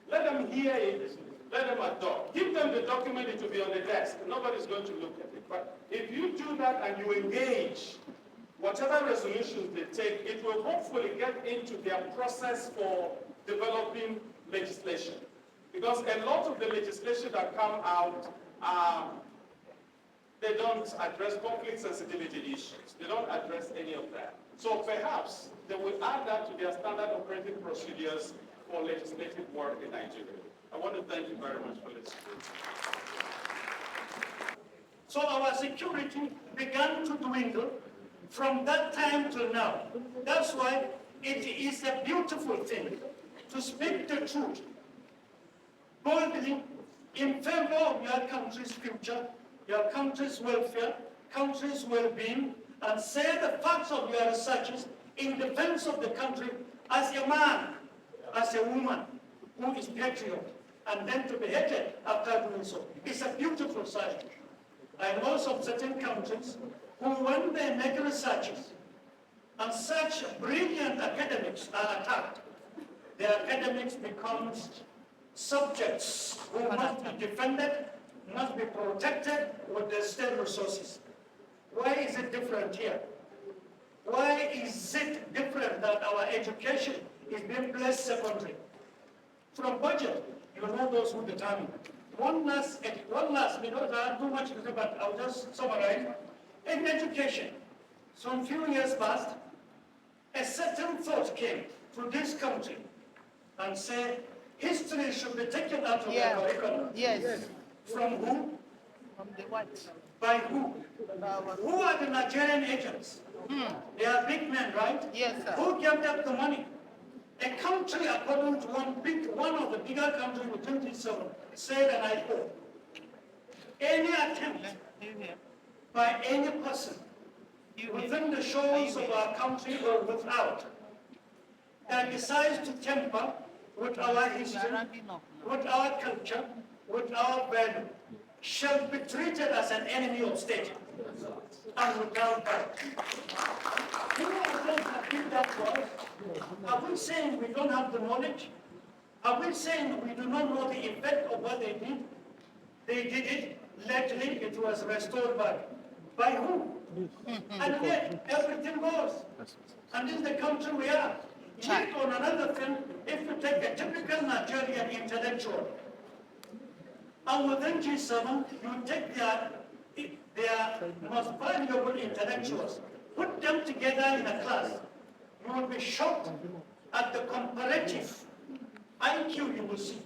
Speaker 12: Let them hear it, let them adopt. Give them the document, it will be on the desk. Nobody's going to look at it. But if you do that and you engage, whatever resolutions they take, it will hopefully get into their process for developing legislation. Because a lot of the legislation that come out, they don't address conflict sensitivity issues. They don't address any of that. So perhaps they will add that to their standard operating procedures for legislative work in Nigeria. I want to thank you very much for listening.
Speaker 3: So our security began to dwindle from that time till now. That's why it is a beautiful thing to speak the truth boldly in favor of your country's future, your country's welfare, country's well-being, and say the facts of your researches in defense of the country as a man, as a woman who is patriot, and then to be hated after doing so. It's a beautiful sight. I know some certain countries who, when they make researches and such brilliant academics are attacked, the academics becomes subjects who must be defended, must be protected with the state resources. Why is it different here? Why is it different that our education is being placed secondary? From budget, you know those who determine. One last, because I have too much to say, but I'll just summarize. In education, some few years past, a certain thought came to this country and said, history should be taken out of the curriculum.
Speaker 7: Yes.
Speaker 3: From who?
Speaker 7: From the what?
Speaker 3: By who? Who are the Nigerian agents? They are big men, right?
Speaker 7: Yes, sir.
Speaker 3: Who gave them the money? A country, according to one of the bigger countries with 27, said, and I quote, any attempt by any person within the shores of our country or without that decides to tamper with our history, with our culture, with our value, shall be treated as an enemy of state and without doubt. Who are those that did that to us? Are we saying we don't have the knowledge? Are we saying we do not know the effect of what they did? They did it, lately it was restored by who? And yet everything goes. And this is the country we are. Yet on another thing, if you take a typical Nigerian intellectual, and within G7, you take their most valuable intellectuals, put them together in a class, you will be shocked at the comparative IQ you will see.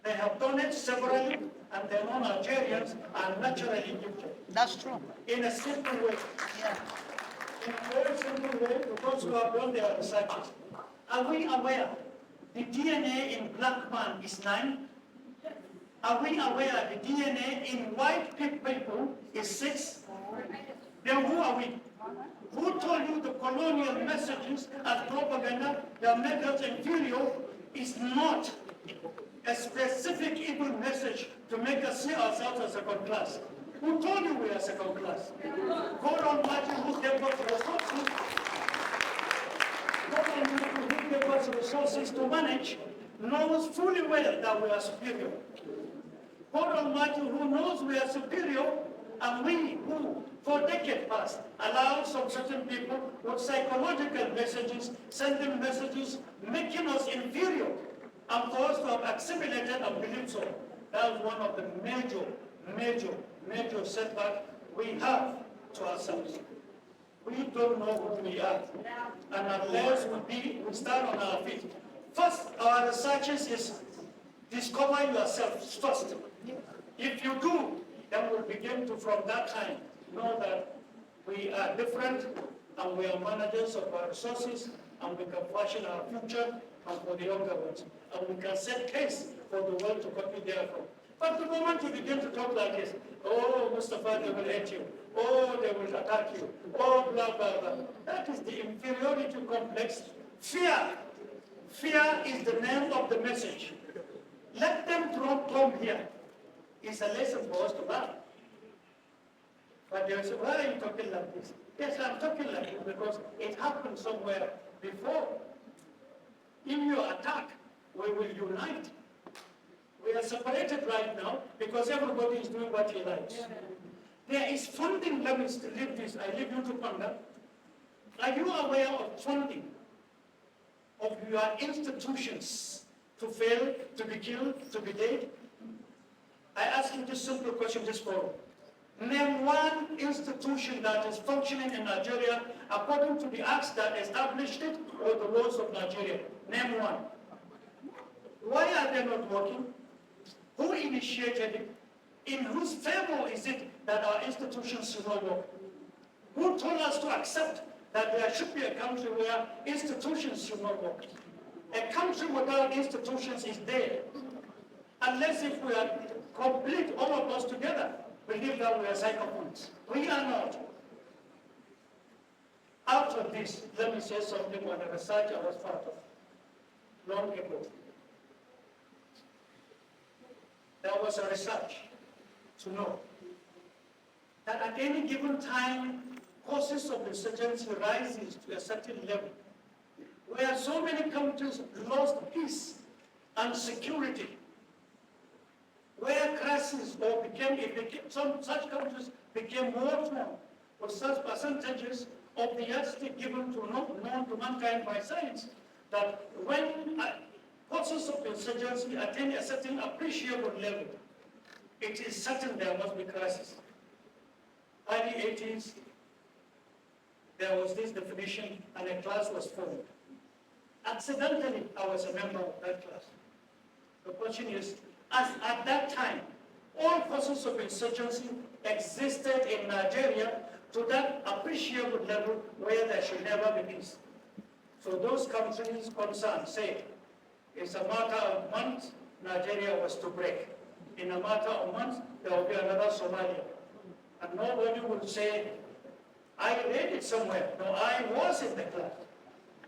Speaker 3: They have done it severally, and the non-Nigerians are naturally gifted.
Speaker 7: That's true.
Speaker 3: In a simple way.
Speaker 7: Yeah.
Speaker 3: In a very simple way, because we have done their researches. Are we aware the DNA in black man is 9? Are we aware the DNA in white people is 6? Then who are we? Who told you the colonial messages as propaganda that make us inferior is not a specific evil message to make us see ourselves as second class? Who told you we are second class? God Almighty who gave us resources. God Almighty who gave us resources to manage knows fully well that we are superior. God Almighty who knows we are superior, and we who for decades past allowed some certain people with psychological messages, sending messages, making us inferior, and for us to have assimilated and believed so. That is one of the major setbacks we have to ourselves. We don't know who we are. And unless we stand on our feet. First, our researches is discover yourself first. If you do, then we'll begin to, from that time, know that we are different and we are managers of our resources and we can fashion our future and for the younger ones. And we can set pace for the world to copy therefrom. But the moment you begin to talk like this, oh, Mustafa, they will hate you. Oh, they will attack you. Oh, blah, blah, blah. That is the inferiority complex. Fear. Fear is the name of the message. Let them come here. It's a lesson for us to learn. But they will say, why are you talking like this? Yes, I'm talking like this because it happened somewhere before. In your attack, we will unite. We are separated right now because everybody is doing what he likes. There is funding. Let me leave this. I leave you to ponder. Are you aware of funding of your institutions to fail, to be killed, to be dead? I ask you this simple question, this forum. Name one institution that is functioning in Nigeria according to the acts that established it or the laws of Nigeria. Name one. Why are they not working? Who initiated it? In whose favor is it that our institutions should not work? Who told us to accept that there should be a country where institutions should not work? A country without institutions is dead. Unless if we are complete, all of us together, believe that we are psychopaths. We are not. Out of this, let me say something on the research I was part of long ago. There was a research to know that at any given time, causes of insurgency rises to a certain level, where so many countries lost peace and security, where crises or some such countries became war-torn, with such percentages of the yardstick given to known to mankind by science, that when causes of insurgency attain a certain appreciable level, it is certain there must be crisis. Early 80s, there was this definition and a class was formed. Accidentally, I was a member of that class. The question is, as at that time, all causes of insurgency existed in Nigeria to that appreciable level where there should never be peace. So those countries concerned say, it's a matter of months, Nigeria was to break. In a matter of months, there will be another Somalia. And nobody would say, I read it somewhere. No, I was in the class.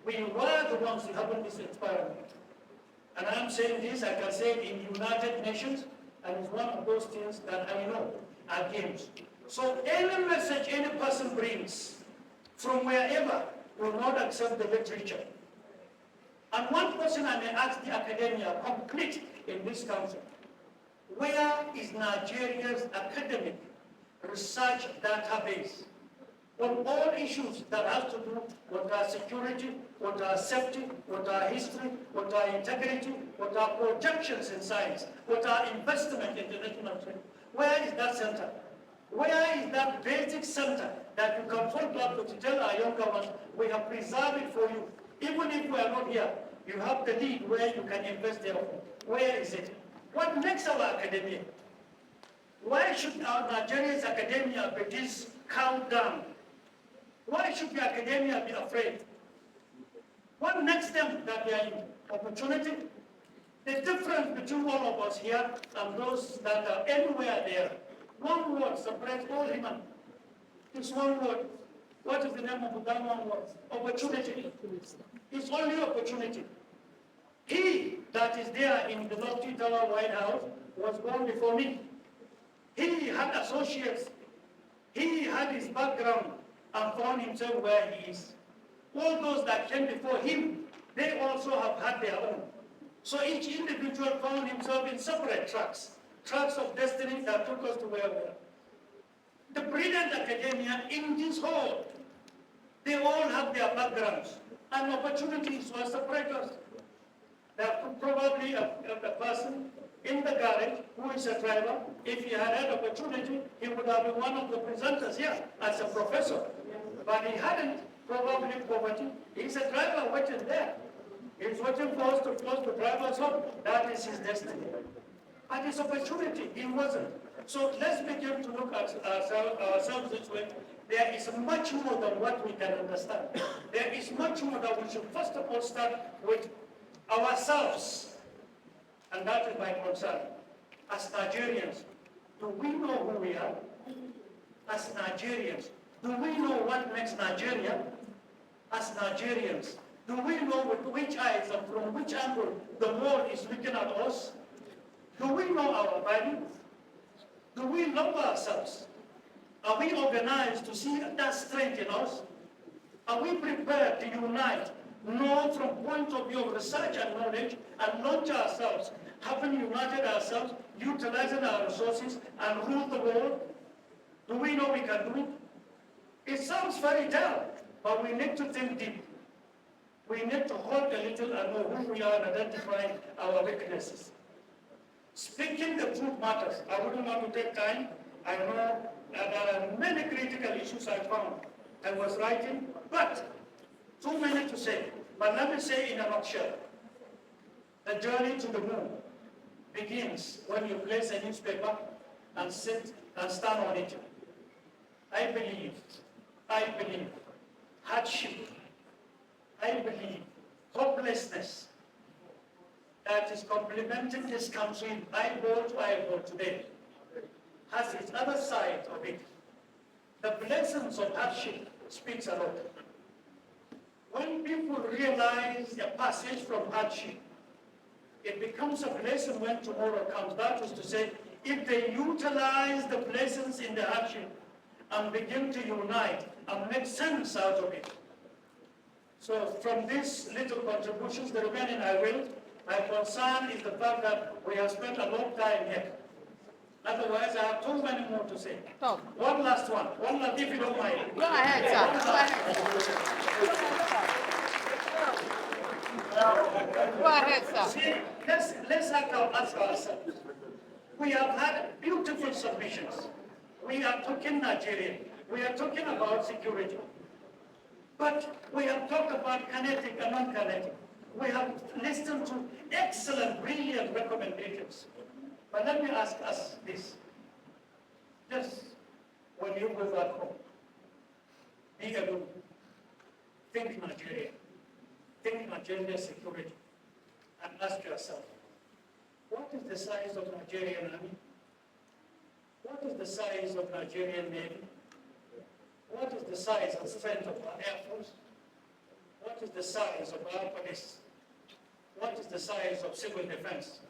Speaker 3: We were the ones having this experiment. And I'm saying this, I can say it in United Nations, and it's one of those things that I know are games. So any message any person brings from wherever will not accept the literature. And one question I may ask the academia, complete in this country, where is Nigeria's academic research database on all issues that have to do with our security, with our safety, with our history, with our integrity, with our projections in science, with our investment in international trade? Where is that center? Where is that basic center that you can fall back to tell our younger ones, we have preserved it for you. Even if we are not here, you have the lead where you can invest there. Where is it? What makes our academia? Why should our Nigeria's academia be this countdown? Why should the academia be afraid? What makes them that they are in opportunity? The difference between all of us here and those that are anywhere there, one word separates all human. It's one word. What is the name of that one word? Opportunity. It's only opportunity. He that is there in the lofty tower White House was born before me. He had associates. He had his background and found himself where he is. All those that came before him, they also have had their own. So each individual found himself in separate tracks of destiny that took us to where we are. The brilliant academia in this hall, they all have their backgrounds and opportunities will separate us. There could probably a person in the garage who is a driver. If he had opportunity, he would have been one of the presenters here as a professor. But he hadn't, probably poverty. He's a driver waiting there. He's waiting for us to close the driver's home. That is his destiny. But his opportunity, he wasn't. So let's begin to look at ourselves this way. There is much more than what we can understand. There is much more that we should first of all start with ourselves. And that is my concern. As Nigerians, do we know who we are? As Nigerians, do we know what makes Nigeria? As Nigerians, do we know with which eyes and from which angle the world is looking at us? Do we know our value? Do we love ourselves? Are we organized to see that strength in us? Are we prepared to unite, know from point of view of research and knowledge, and launch ourselves, having united ourselves, utilizing our resources, and rule the world? Do we know we can do it? It sounds very dull, but we need to think deep. We need to hold a little and know who we are and identify our weaknesses. Speaking the truth matters. I wouldn't want to take time. I know that there are many critical issues I found. I was writing, but too many to say. But let me say in a nutshell, the journey to the moon begins when you place a newspaper and sit and stand on it. I believe hardship, I believe hopelessness that is complementing this country eyeball to eyeball today has its other side of it. The blessings of hardship speaks a lot. When people realize a passage from hardship, it becomes a blessing when tomorrow comes. That is to say, if they utilize the blessings in the hardship and begin to unite and make sense out of it. So from these little contributions, the remaining I will. My concern is the fact that we have spent a long time here. Otherwise, I have too many more to say.
Speaker 7: Talk.
Speaker 3: One last, if you don't mind.
Speaker 7: Go ahead, sir. Go ahead, sir.
Speaker 3: See, let's ask ourselves. We have had beautiful submissions. We are talking Nigeria. We are talking about security. But we have talked about kinetic and non-kinetic. We have listened to excellent, brilliant recommendations. But let me ask us this. Just when you go back home, be alone. Think Nigeria. Think Nigerian security. And ask yourself, what is the size of Nigerian army? What is the size of Nigerian navy? What is the size and strength of our air force? What is the size of our police? What is the size of civil defense?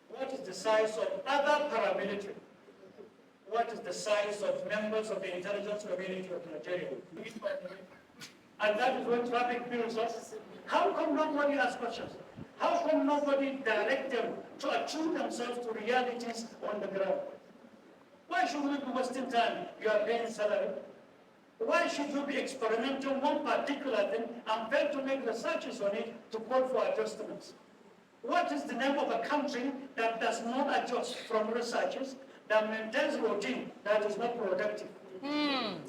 Speaker 3: What is the size of other paramilitary? What is the size of members of the intelligence community of Nigeria? And that is when traffic builds up. How come nobody asks questions? How come nobody directs them to attune themselves to realities on the ground? Why should we be wasting time? You are paying salary. Why should you be experimenting one particular thing and fail to make researches on it to call for adjustments? What is the name of a country that does not adjust from researches, that maintains routine that is not productive?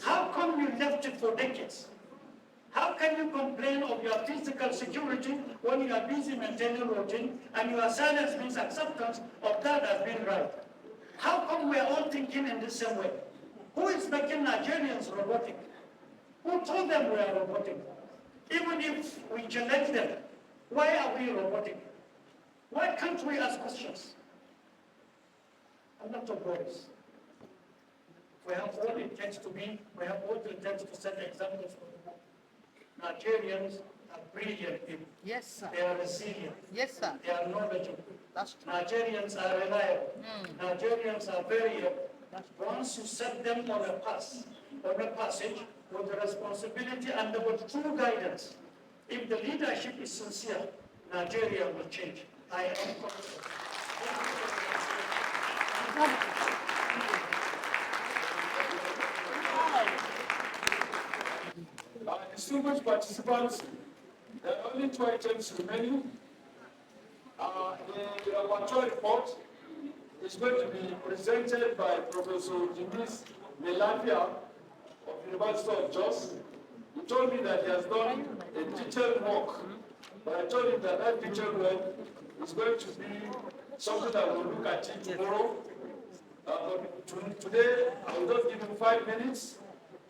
Speaker 3: How come you left it for decades? How can you complain of your physical security when you are busy maintaining routine and your silence means acceptance of that as being right? How come we are all thinking in the same way? Who is making Nigerians robotic? Who told them we are robotic? Even if we challenge them, why are we robotic? Why can't we ask questions? I'm not of worries. We have all it takes to be, we have all it takes to set examples for the world. Nigerians are brilliant people.
Speaker 7: Yes, sir.
Speaker 3: They are resilient.
Speaker 7: Yes, sir.
Speaker 3: They are knowledgeable.
Speaker 7: That's true.
Speaker 3: Nigerians are reliable. Nigerians are very able. Once you set them on a passage with the responsibility and with true guidance, if the leadership is sincere, Nigeria will change. I am confident.
Speaker 1: Distinguished participants, there are only 2 items remaining. The rapporteur report is going to be presented by Professor Jimis Melafia of University of Jos. He told me that he has done a detailed work, but I told him that that detailed work is going to be something that we'll look at it tomorrow. But today, I will just give him 5 minutes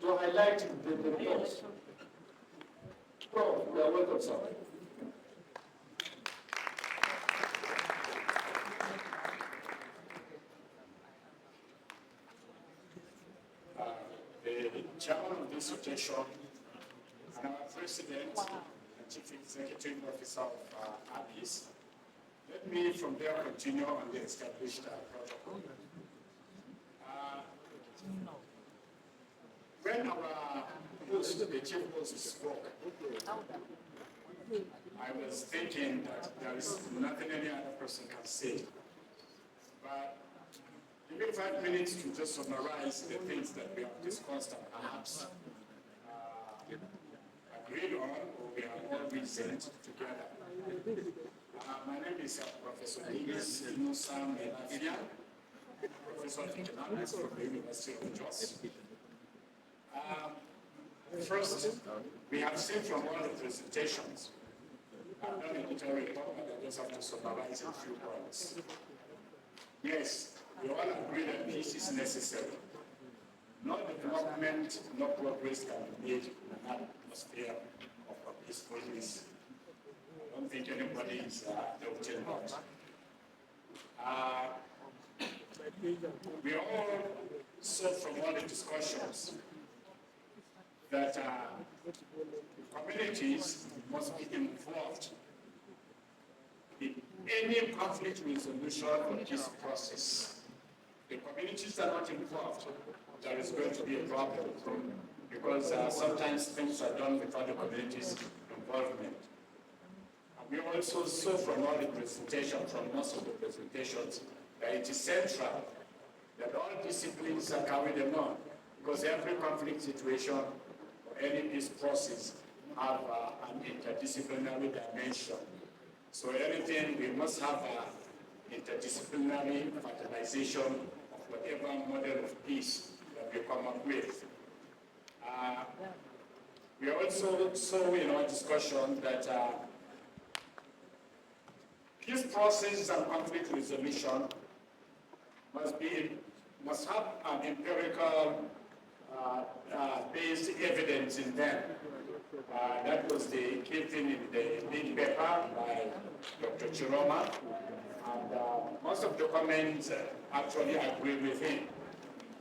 Speaker 1: to highlight the report. Prof, you are welcome, sir.
Speaker 13: The chairman of this occasion and our president and chief executive officer of APIS, let me from there continue on the established protocol. When our host, the chief host, spoke, I was thinking that there is nothing any other person can say. But give me 5 minutes to just summarize the things that we have discussed and perhaps agreed on, or we have all reasoned together. My name is Professor Denis Inusam Elafia, Professor of Economics from the University of Jos. First, we have seen from all the presentations, I've done a little report, but I just have to summarize in a few points. Yes, we all agree that peace is necessary. No development, no progress can be made in an atmosphere of peacefulness. I don't think anybody is doubting that. We all saw from all the discussions that communities must be involved in any conflict resolution or peace process. The communities are not involved, there is going to be a problem because sometimes things are done without the community's involvement. And we also saw from all the presentations, from most of the presentations, that it is central that all disciplines are carried along because every conflict situation or any peace process have an interdisciplinary dimension. So anything, we must have an interdisciplinary fertilization of whatever model of peace that we come up with. We also saw in our discussion that peace process and conflict resolution must have an empirical based evidence in them. That was the key thing in the big paper by Dr. Chiroma, and most of the comments actually agree with him.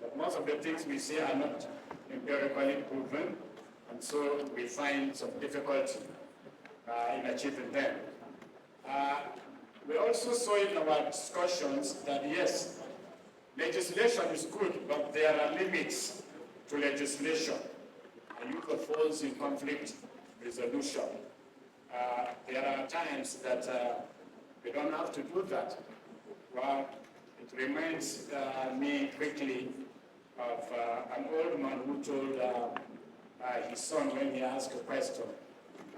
Speaker 13: But most of the things we say are not empirically proven, and so we find some difficulty in achieving them. We also saw in our discussions that yes, legislation is good, but there are limits to legislation. And you falls in conflict resolution. There are times that we don't have to do that. Well, it reminds me quickly of an old man who told his son when he asked a question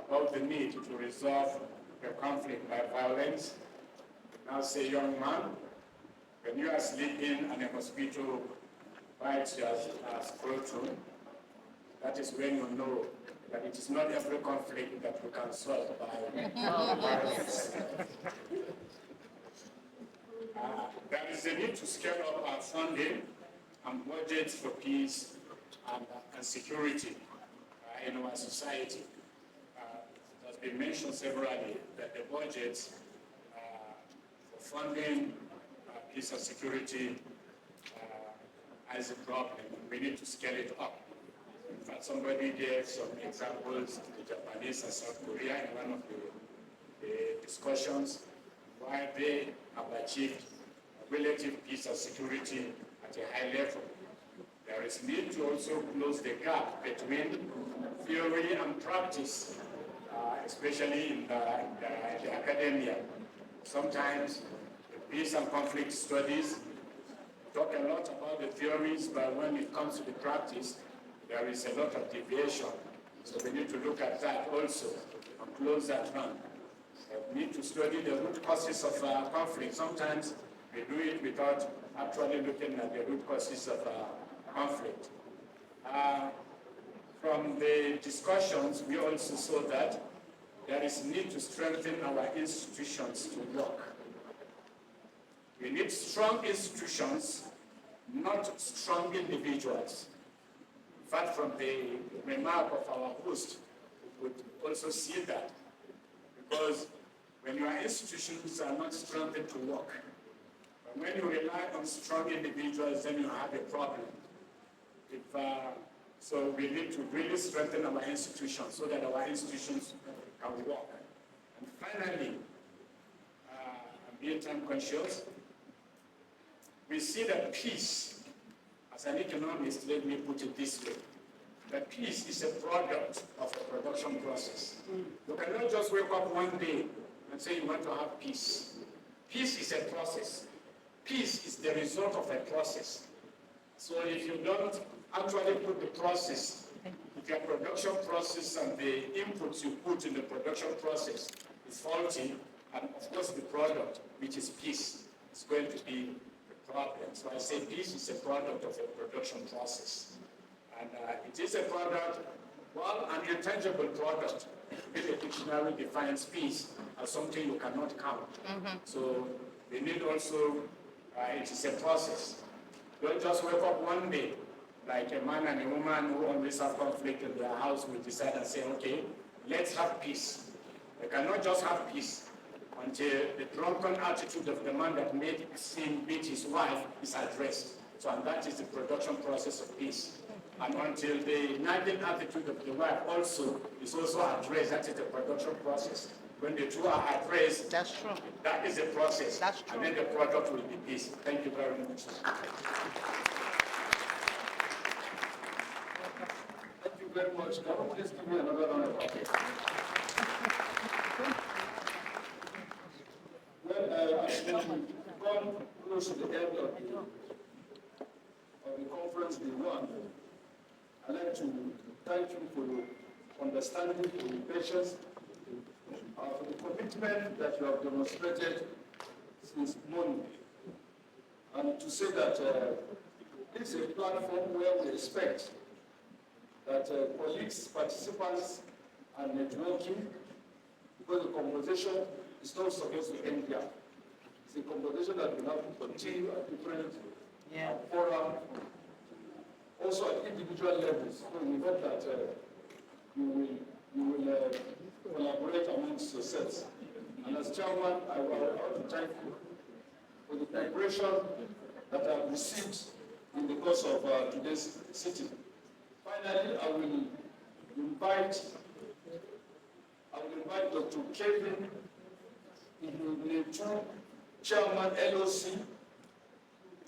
Speaker 13: about the need to resolve a conflict by violence. Now say, young man, when you are sleeping and a mosquito bites your scrotum, that is when you know that it is not every conflict that we can solve by violence. There is a need to scale up our funding and budgets for peace and security in our society. It has been mentioned severally that the budgets for funding peace and security is a problem. We need to scale it up. In fact, somebody gave some examples, the Japanese and South Korea, in one of the discussions, why they have achieved relative peace and security at a high level. There is need to also close the gap between theory and practice, especially in the academia. Sometimes the peace and conflict studies talk a lot about the theories, but when it comes to the practice, there is a lot of deviation. So we need to look at that also and close that one. We need to study the root causes of conflict. Sometimes we do it without actually looking at the root causes of conflict. From the discussions, we also saw that there is need to strengthen our institutions to work. We need strong institutions, not strong individuals. In fact, from the remark of our host, we would also see that. Because when your institutions are not strengthened to work, but when you rely on strong individuals, then you have a problem. So we need to really strengthen our institutions so that our institutions can work. And finally, I'm being time conscious, we see that peace, as an economist, let me put it this way, that peace is a product of a production process. You cannot just wake up one day and say you want to have peace. Peace is a process. Peace is the result of a process. So if you don't actually put the process, if your production process and the inputs you put in the production process is faulty, and of course the product, which is peace, is going to be a problem. So I say peace is a product of a production process. And it is a product, well, an intangible product. The dictionary defines peace as something you cannot count. So we need also, it is a process. Don't just wake up one day, like a man and a woman who always have conflict in their house will decide and say, okay, let's have peace. We cannot just have peace until the drunken attitude of the man that made him beat his wife is addressed. So, and that is the production process of peace. and until the nagging attitude of the wife also is also addressed, that is the production process. When the two are addressed,
Speaker 7: That's true.
Speaker 13: that is the process.
Speaker 7: That's true.
Speaker 13: And then the product will be peace. Thank you very much.
Speaker 1: Thank you very much. Can you please give me another round of applause? Well, as we come close to the end of the conference day one, I'd like to thank you for your understanding, for your patience, for the commitment that you have demonstrated since morning. And to say that this is a platform where we expect that colleagues, participants are networking, because the conversation is not supposed to end here. It's a conversation that will have to continue at different forums, also at individual levels. So we hope that you will collaborate amongst yourselves. And as chairman, I want to thank you for the preparation that I have received in the course of today's sitting. Finally, I will invite Dr. Kevin Ihunetu, Chairman LOC,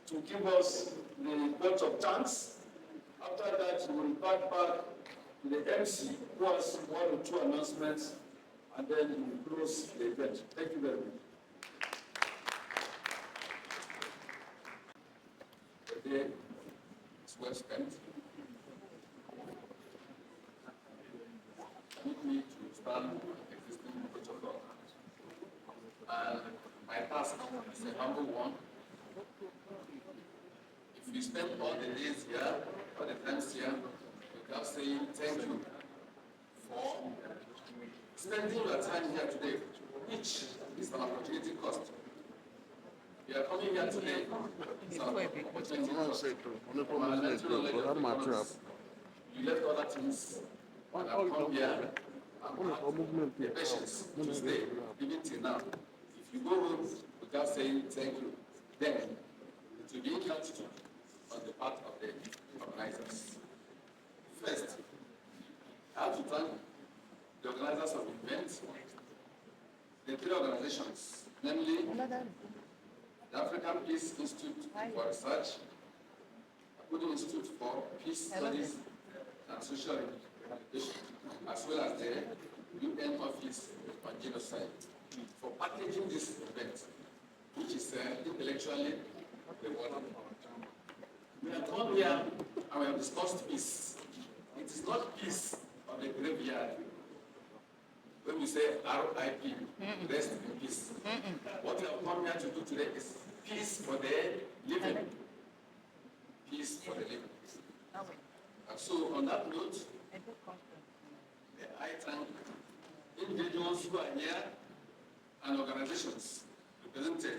Speaker 1: to give us the vote of thanks. After that, we will back to the MC, who has one or two announcements, and then we will close the event. Thank you very much.
Speaker 6: The day is well spent. Permit me to stand on existing protocol. And my task is a humble one. If you spend all the days here, all the times here, without saying thank you for spending your time here today, which is an opportunity cost. You are coming here today, it's an opportunity cost. You left other things and have come here and have the patience to stay, even till now. If you go home without saying thank you, then it will be ingratitude on the part of the organizers. First, I have to thank the organizers of the event, the three organizations, namely the African Peace Institute for Research, the Maiden Institute for Peace Studies and Social Rehabilitation, as well as the UN Office on Genocide, for packaging this event, which is intellectually rewarding. We have come here and we have discussed peace. It is not peace of the graveyard. When we say RIP, rest in peace. What we have come here to do today is peace for the living. Peace for the living. And so on that note, I thank individuals who are here and organizations represented.